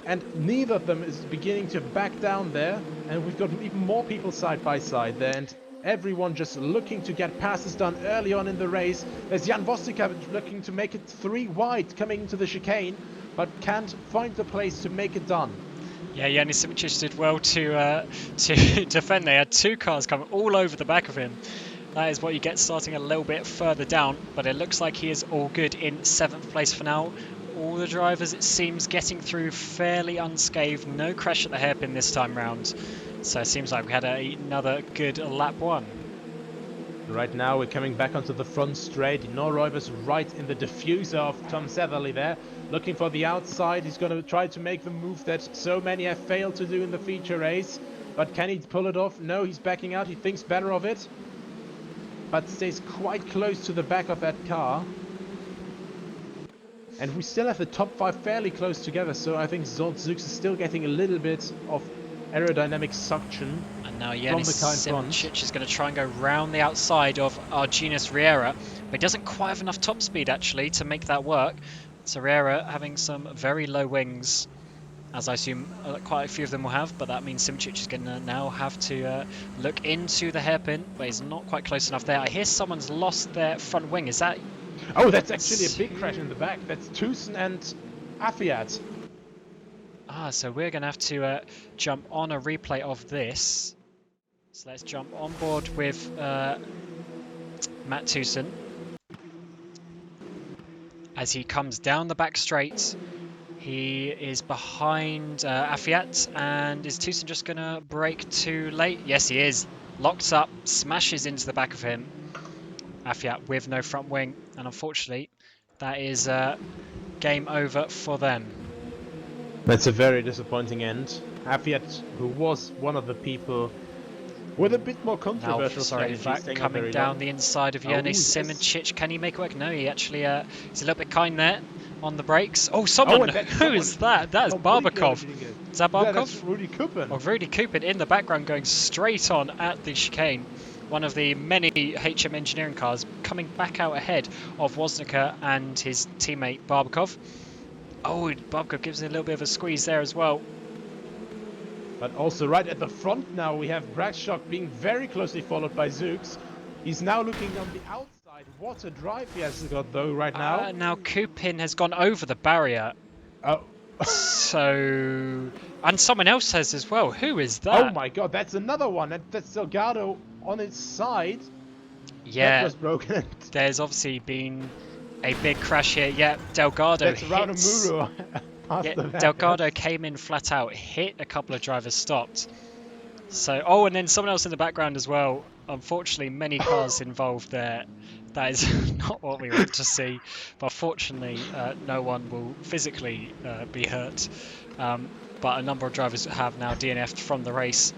And neither of them is beginning to back down there. And we've got even more people side by side there. And everyone just looking to get passes done early on in the race. There's Jan Woznica looking to make it 3 wide coming into the chicane, but can't find the place to make it done. Yeah, Yevgeny Simicic did well to defend. They had 2 cars coming all over the back of him. That is what you get starting a little bit further down, but it looks like he is all good in 7th place for now. All the drivers, it seems, getting through fairly unscathed. No crash at the hairpin this time round. So it seems like we had another good lap 1. Right now we're coming back onto the front straight. Norroivis right in the diffuser of Tom Satherley there. Looking for the outside. He's going to try to make the move that so many have failed to do in the feature race. But can he pull it off? No, he's backing out. He thinks better of it. But stays quite close to the back of that car. And we still have the top 5 fairly close together. So I think Zolt Zooks is still getting a little bit of aerodynamic suction And now from Yannis the car in front. Simčić is going to try and go round the outside of Argenis Riera, but he doesn't quite have enough top speed actually to make that work. So Riera having some very low wings, as I assume quite a few of them will have, but that means Simčić is going to now have to look into the hairpin, but he's not quite close enough there. I hear someone's lost their front wing. Is that... Oh, that's actually a big crash in the back. That's Tatuus and Afiat. Ah, so we're going to have to jump on a replay of this. So let's jump on board with Matt Tatuus as he comes down the back straight. He is behind Afiat, and is Tatuus just going to brake too late? Yes, he is. Locks up, smashes into the back of him. Afiat with no front wing, and unfortunately, that is game over for them. That's a very disappointing end. Afiat, who was one of the people with a bit more controversial strategy, coming down the inside of Yannis Simčić. Can he make it work? No, he actually he's a little bit kind there on the brakes. Oh, someone! Who is that? That is Barbakov. Is that Barbakov? Yeah, that's Rudy Kupin. Or Rudy Kupin in the background going straight on at the chicane. One of the many HM engineering cars coming back out ahead of Woznica and his teammate Barbakov. Oh, Barbakov gives it a little bit of a squeeze there as well. But also right at the front now we have Bradshaw being very closely followed by Zooks. He's now looking on the outside. What a drive he has got though right now. Now Kupin has gone over the barrier. Oh. So... And someone else has as well. Who is that? Oh my god, that's another one. That's Delgado on its side. Yeah. That was broken. There's obviously been a big crash here. Yeah, Delgado that's hits... Yeah, Delgado came in flat out, hit a couple of drivers, stopped. So, oh, and then someone else in the background as well. Unfortunately, many cars involved there. That is not what we want to see. But fortunately, no one will physically be hurt. But a number of drivers have now DNF'd from the race,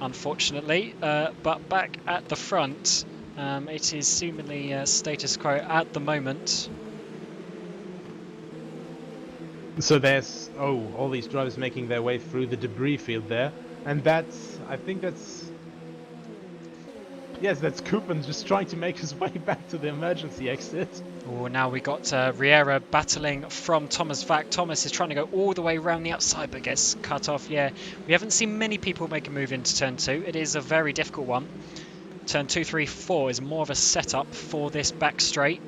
unfortunately. But back at the front, it is seemingly status quo at the moment. So there's, all these drivers making their way through the debris field there. And that's, I think that's... Yes, that's Kupin just trying to make his way back to the emergency exit. Oh, now we got Riera battling from Thomas Vac. Thomas is trying to go all the way around the outside, but gets cut off. Yeah, we haven't seen many people make a move into turn 2. It is a very difficult one. Turn 2, 3, 4 is more of a setup for this back straight.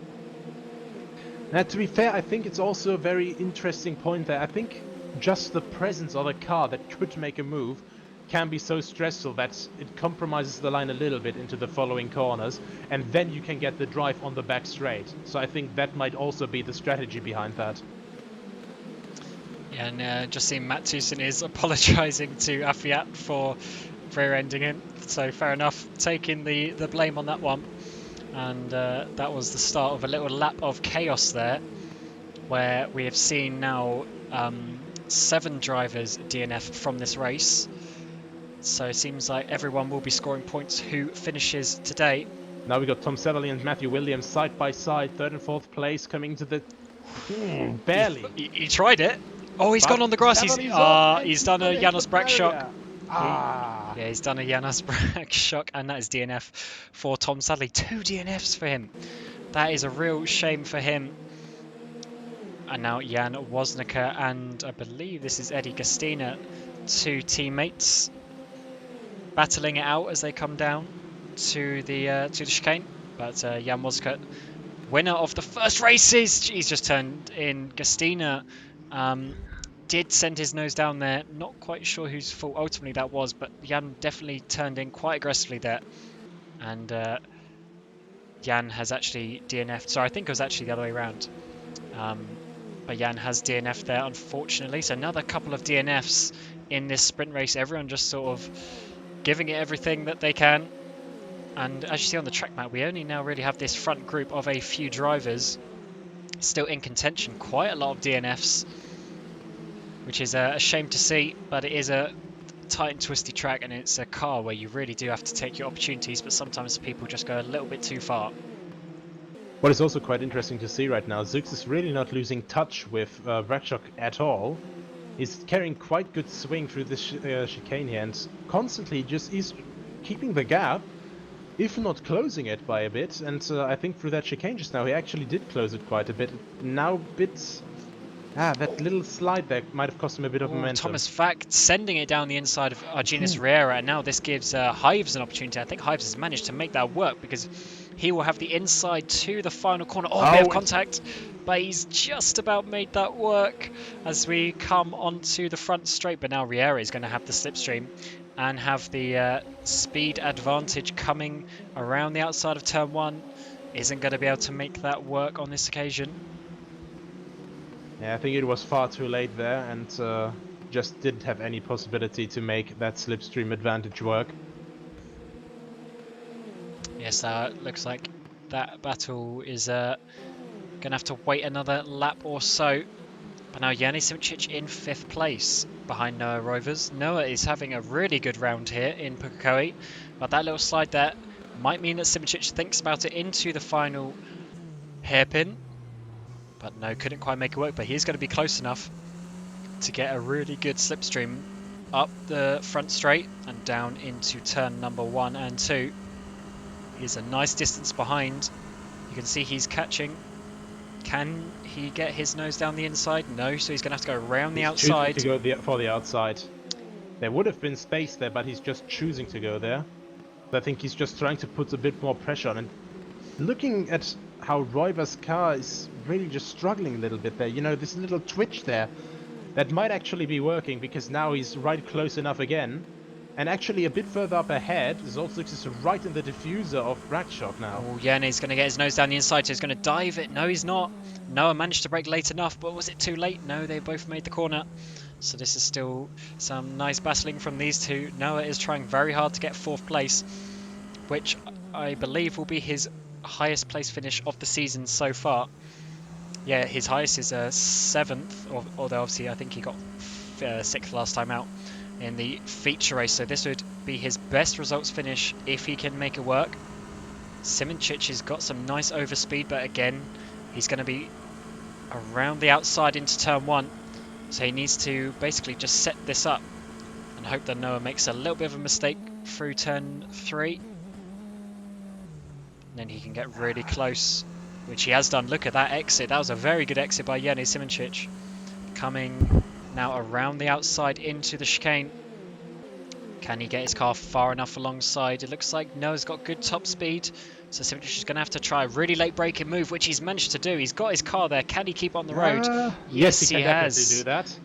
Now, to be fair, I think it's also a very interesting point there. I think just the presence of a car that could make a move can be so stressful that it compromises the line a little bit into the following corners, and then you can get the drive on the back straight. So I think that might also be the strategy behind that. Yeah, and just seeing Matt Tatuus is apologising to Afiat for rear-ending him. So fair enough, taking the blame on that one. And that was the start of a little lap of chaos there, where we have seen now 7 drivers DNF from this race. So it seems like everyone will be scoring points who finishes today. Now we got Tom Setterly and Matthew Williams side by side, 3rd and 4th place, coming to the... barely. He tried it. Oh, he's gone on the grass. He's done a Janos Brack shock. Yeah, he's done a Janos Brack shock, and that is DNF for Tom Sadley. 2 DNFs for him. That is a real shame for him. And now Jan Woznica and I believe this is Eddie Gastina, 2 teammates, battling it out as they come down to the chicane. But Jan Woznica, winner of the first races. He's just turned in. Gastina did send his nose down there. Not quite sure whose fault ultimately that was, but Jan definitely turned in quite aggressively there. And Jan has actually DNF'd. So I think it was actually the other way around. But Jan has DNF'd there, unfortunately. So another couple of DNFs in this sprint race. Everyone just sort of giving it everything that they can. And as you see on the track map, we only now really have this front group of a few drivers still in contention. Quite a lot of DNFs, which is a shame to see, but it is a tight and twisty track, and it's a car where you really do have to take your opportunities, but sometimes people just go a little bit too far. What is also quite interesting to see right now, Zooks is really not losing touch with Ratchuk at all. He's carrying quite good swing through this chicane here, and constantly just is keeping the gap, if not closing it by a bit. And I think through that chicane just now, he actually did close it quite a bit. Now that little slide there might have cost him a bit of momentum. Thomas Fact sending it down the inside of Argenis Riera, and now this gives Hives an opportunity. I think Hives has managed to make that work because he will have the inside to the final corner. Oh, bit of contact, but he's just about made that work as we come onto the front straight. But now Riera is going to have the slipstream and have the speed advantage coming around the outside of turn 1. Isn't going to be able to make that work on this occasion. Yeah, I think it was far too late there, and just didn't have any possibility to make that slipstream advantage work. Yes, looks like that battle is going to have to wait another lap or so. But now Yanni Simčić in 5th place behind Noah Rovers. Noah is having a really good round here in Pukekohe, but that little slide there might mean that Simčić thinks about it into the final hairpin. But no, couldn't quite make it work, but he's going to be close enough to get a really good slipstream up the front straight and down into turn number 1 and 2. He's a nice distance behind. You can see he's catching. Can he get his nose down the inside? No, so he's going to have to go around the outside. To go for the outside. There would have been space there, but he's just choosing to go there. I think he's just trying to put a bit more pressure on. And looking at how Royver's car is really just struggling a little bit there. You know, this little twitch there, that might actually be working because now he's right close enough again. And actually a bit further up ahead, Zoltix is right in the diffuser of Rackshock now. Oh, yeah, and he's going to get his nose down the inside, so he's going to dive it. No, he's not. Noah managed to brake late enough, but was it too late? No, they both made the corner. So this is still some nice battling from these two. Noah is trying very hard to get 4th place, which I believe will be his highest place finish of the season so far. Yeah, his highest is 7th, although obviously I think he got 6th last time out in the feature race, so this would be his best results finish if he can make it work. Simčić has got some nice overspeed, but again, he's going to be around the outside into turn 1, so he needs to basically just set this up and hope that Noah makes a little bit of a mistake through turn 3. And then he can get really close, which he has done. Look at that exit. That was a very good exit by Yanni Simčić. Coming now around the outside into the chicane. Can he get his car far enough alongside? It looks like Noah's got good top speed. So Simčić is going to have to try a really late braking move, which he's managed to do. He's got his car there. Can he keep on the road? Yes, he has. Do that.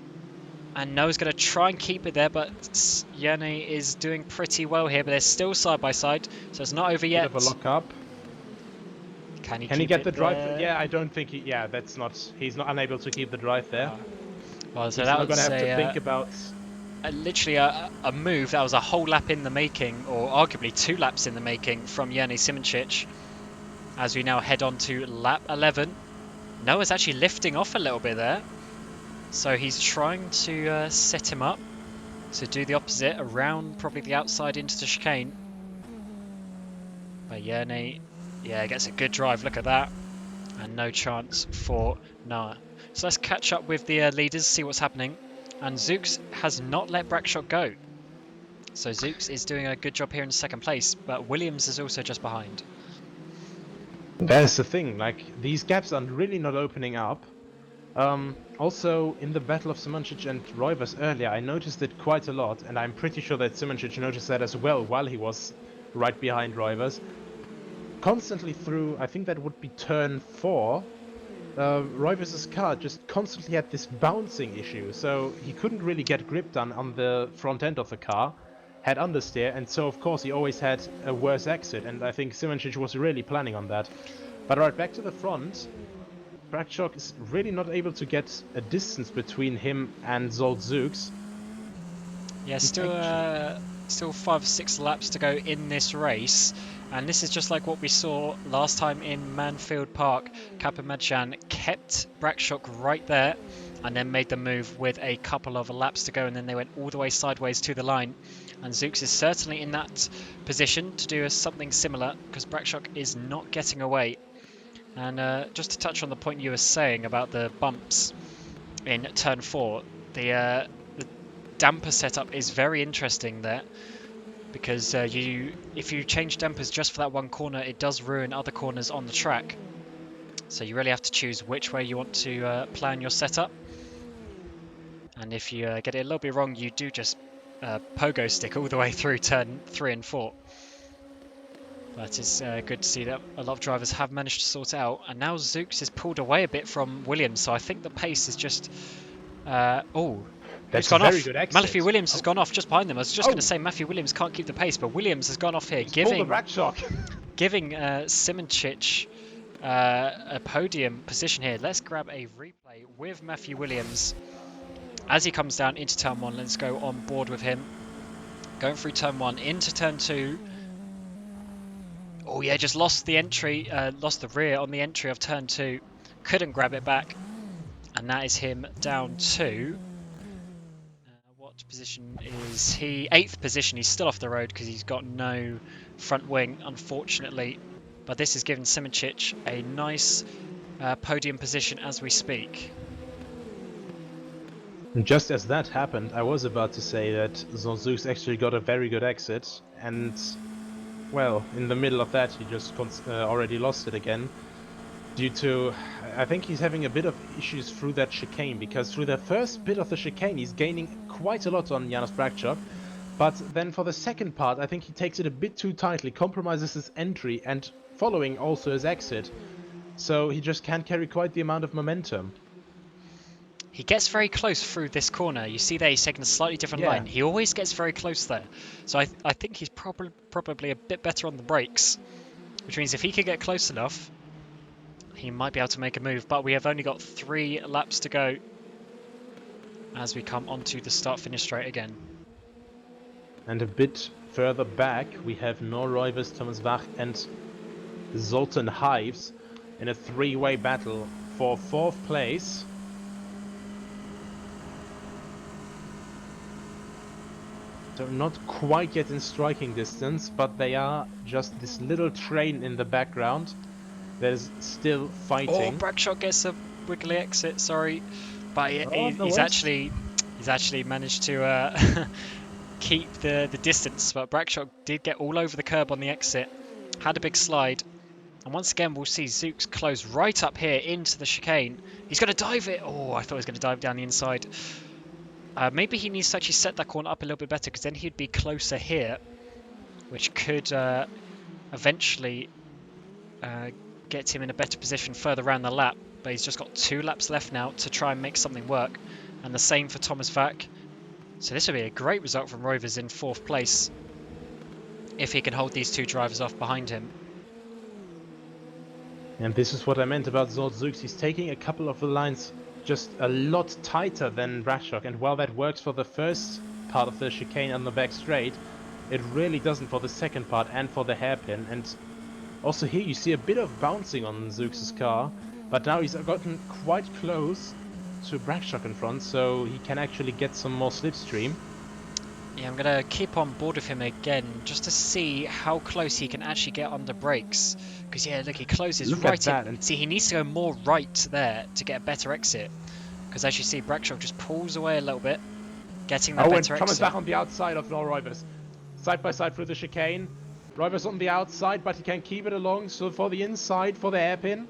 And Noah's going to try and keep it there, but Yanni is doing pretty well here. But they're still side by side, so it's not over yet. Bit of a lock up. Can he get the drive? There? Yeah, I don't think he. Yeah, that's not. He's not unable to keep the drive there. Well, so he's that not was going to have to think about. Literally a move that was a whole lap in the making, or arguably 2 laps in the making from Yanni Simčić. As we now head on to lap 11, Noah's actually lifting off a little bit there, so he's trying to set him up to do the opposite around probably the outside into the chicane. But Yanni, yeah, gets a good drive. Look at that, and no chance for Noah. So let's catch up with the leaders, see what's happening. And Zooks has not let Rackshock go. So Zooks is doing a good job here in 2nd place, but Williams is also just behind. That's the thing, like, these gaps are really not opening up. Also, in the battle of Simčić and Roivers earlier, I noticed it quite a lot, and I'm pretty sure that Simčić noticed that as well while he was right behind Roivers. Constantly through, I think that would be turn 4, Roivers' car just constantly had this bouncing issue, so he couldn't really get grip done on the front end of the car, had understeer, and so of course he always had a worse exit, and I think Simčić was really planning on that. But right back to the front, Rackshock is really not able to get a distance between him and Zolt Zooks. Yeah, still 5 or 6 laps to go in this race. And this is just like what we saw last time in Manfield Park. Kapamadjan kept Rackshock right there and then made the move with a couple of laps to go, and then they went all the way sideways to the line. And Zooks is certainly in that position to do something similar because Rackshock is not getting away. And just to touch on the point you were saying about the bumps in turn 4, the damper setup is very interesting there, because if you change dampers just for that one corner, it does ruin other corners on the track. So you really have to choose which way you want to plan your setup. And if you get it a little bit wrong, you do just pogo stick all the way through turn 3 and 4. But it's good to see that a lot of drivers have managed to sort it out. And now Zooks is pulled away a bit from Williams, so I think the pace is just... who's That's a gone very off? good exit. Matthew Williams has gone off just behind them. I was just going to say Matthew Williams can't keep the pace, but Williams has gone off here, He's pulled the rack shock. giving Simoncic a podium position here. Let's grab a replay with Matthew Williams as he comes down into turn 1. Let's go on board with him. Going through turn 1 into turn 2. Oh yeah, just lost the entry, lost the rear on the entry of turn 2. Couldn't grab it back. And that is him down to... what position is he? 8th position. He's still off the road because he's got no front wing, unfortunately. But this has given Simoncic a nice podium position as we speak. And just as that happened, I was about to say that Zooks actually got a very good exit, and well, in the middle of that he just already lost it again. Due to, I think he's having a bit of issues through that chicane, because through the first bit of the chicane he's gaining quite a lot on Janos Bragchuk, but then for the second part I think he takes it a bit too tightly, compromises his entry and following also his exit, so he just can't carry quite the amount of momentum. He gets very close through this corner. You see there he's taking a slightly different line. He always gets very close there. So I think he's probably a bit better on the brakes, which means if he can get close enough, he might be able to make a move. But we have only got 3 laps to go as we come onto the start-finish straight again. And a bit further back we have Norroivers, Thomas Wach and Zoltan Hives in a 3-way battle for 4th place. So not quite yet in striking distance, but they are just this little train in the background that is still fighting. Oh, Bragchuk gets a wiggly exit, sorry. But he's actually managed to keep the distance. But Bragchuk did get all over the curb on the exit. Had a big slide. And once again, we'll see Zooks close right up here into the chicane. He's going to dive it. Oh, I thought he was going to dive down the inside. Maybe he needs to actually set that corner up a little bit better, because then he'd be closer here, which could eventually get him in a better position further around the lap. But he's just got 2 laps left now to try and make something work. And the same for Thomas Wach. So this would be a great result from Rovers in 4th place if he can hold these 2 drivers off behind him. And this is what I meant about Zooks. He's taking a couple of the lines just a lot tighter than Bragchuk, and while that works for the first part of the chicane on the back straight, it really doesn't for the second part and for the hairpin. And also here you see a bit of bouncing on Zooks' car, but now he's gotten quite close to Bragchuk in front, so he can actually get some more slipstream. Yeah, I'm going to keep on board with him again, just to see how close he can actually get under brakes. Because, yeah, look, he closes right in. See, he needs to go more right there to get a better exit. Because, as you see, Bragchuk just pulls away a little bit, getting that better exit. Thomas Wach on the outside of Norroivers. Side by side through the chicane. Roivers on the outside, but he can keep it along, so for the inside, for the hairpin.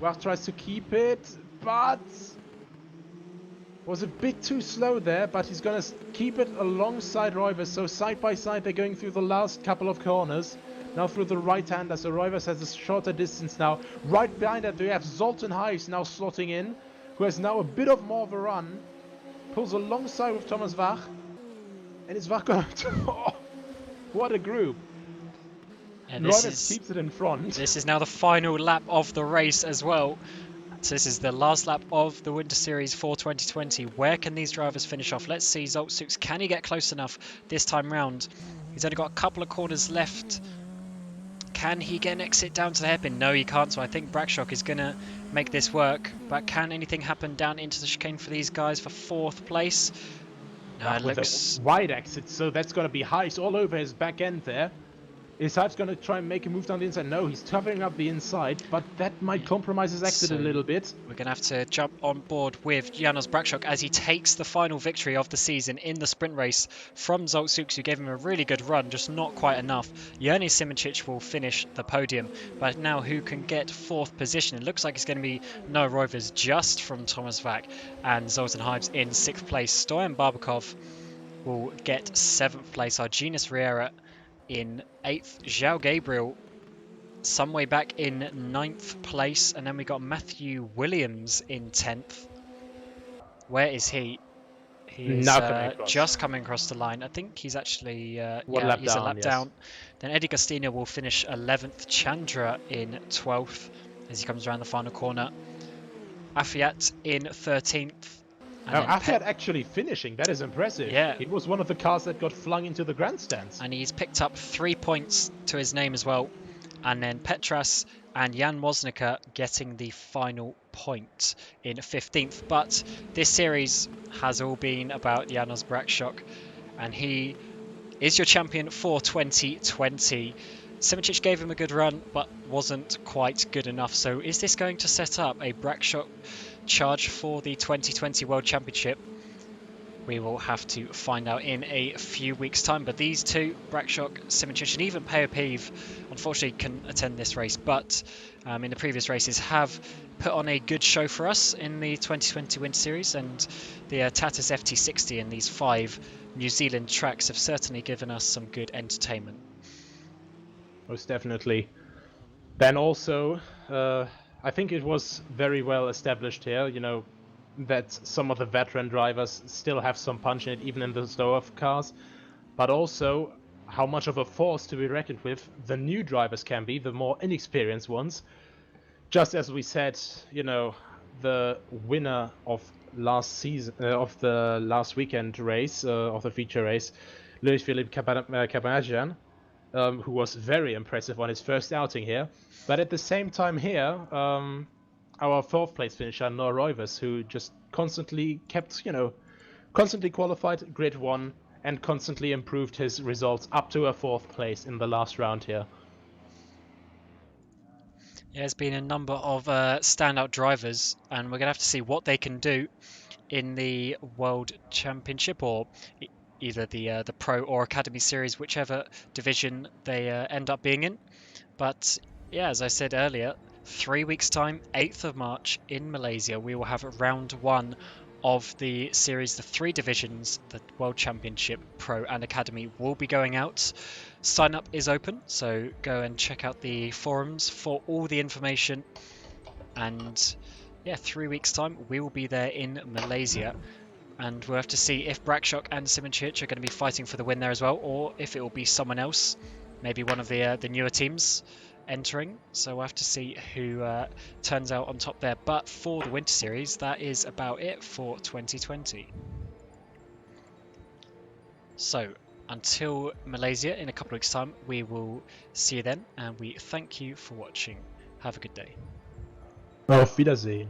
Wach tries to keep it, but... was a bit too slow there, but he's going to keep it alongside Roivers, so side by side they're going through the last couple of corners. Now through the right-hander, so Roivers has a shorter distance now. Right behind that we have Zoltan Hives now slotting in, who has now a bit of more of a run. Pulls alongside with Thomas Wach. And is Wach going to... oh, what a group. And Roivers keeps it in front. This is now the final lap of the race as well. So this is the last lap of the Winter Series for 2020. Where can these drivers finish off? Let's see, Zooks, can he get close enough this time round? He's only got a couple of corners left. Can he get an exit down to the hairpin? No, he can't, so I think Bragchuk is going to make this work. But can anything happen down into the chicane for these guys for 4th place? No, it looks... a wide exit, so that's going to be Hives all over his back end there. Isaib's gonna try and make a move down the inside. No, he's covering up the inside, but that might compromise his exit So a little bit. we're going to have to jump on board with Janos Brakshock as he takes the final victory of the season in the sprint race from Zoltsuks, who gave him a really good run, just not quite enough. Jernej Simoncic will finish the podium, but now who can get fourth position? It looks like it's going to be Noah Rovers just from Thomas Vack and Zoltan Hives in sixth place. Stoyan Barbakov will get seventh place. Argenis Riera in eighth. João Gabriel some way back in ninth place, and then we got Matthew Williams in 10th. Where is he? He is Now coming across. just coming across the line. I think he's actually he's a lap yes. down. Then Eddie Gastino will finish 11th. Chandra in 12th as he comes around the final corner. Afiat in 13th. Now, Afiat actually finishing, that is impressive. Yeah. It was one of the cars that got flung into the grandstands. And he's picked up 3 points to his name as well. And then Petras and Jan Woznica getting the final point in 15th. But this series has all been about Janos Brakshock, and he is your champion for 2020. Simoncic gave him a good run, but wasn't quite good enough. So is this going to set up a Brakshock charge for the 2020 World Championship? We will have to find out in a few weeks' time. But these two, Brakshock, Simoncic, and even Peo Peeve, unfortunately couldn't attend this race, but in the previous races have put on a good show for us in the 2020 Winter Series, and the Tatuus FT60 in these 5 New Zealand tracks have certainly given us some good entertainment. Most definitely. Then also, I think it was very well established here, you know, that some of the veteran drivers still have some punch in it, even in the slower cars, but also how much of a force to be reckoned with the new drivers can be, the more inexperienced ones. Just as we said, you know, the winner of last season, of the last weekend race, of the feature race, Louis-Philippe Cabanaghian, who was very impressive on his first outing here. But at the same time here, our 4th place finisher, Noah Rovers, who just constantly kept, you know, constantly qualified, grid 1, and constantly improved his results up to a 4th place in the last round here. Yeah, there's been a number of standout drivers, and we're going to have to see what they can do in the World Championship, or either the Pro or Academy Series, whichever division they end up being in. But yeah, as I said earlier, 3 weeks' time, 8th of March in Malaysia, we will have round 1 of the series. The 3 divisions, the World Championship, Pro and Academy, will be going out. Sign up is open, so go and check out the forums for all the information. And yeah, 3 weeks' time, we will be there in Malaysia. And we'll have to see if Brakshock and Simoncic are going to be fighting for the win there as well, or if it will be someone else, maybe one of the newer teams entering. So we'll have to see who turns out on top there. But for the Winter Series, that is about it for 2020. So until Malaysia in a couple of weeks' time, we will see you then, and we thank you for watching. Have a good day. Auf Wiedersehen.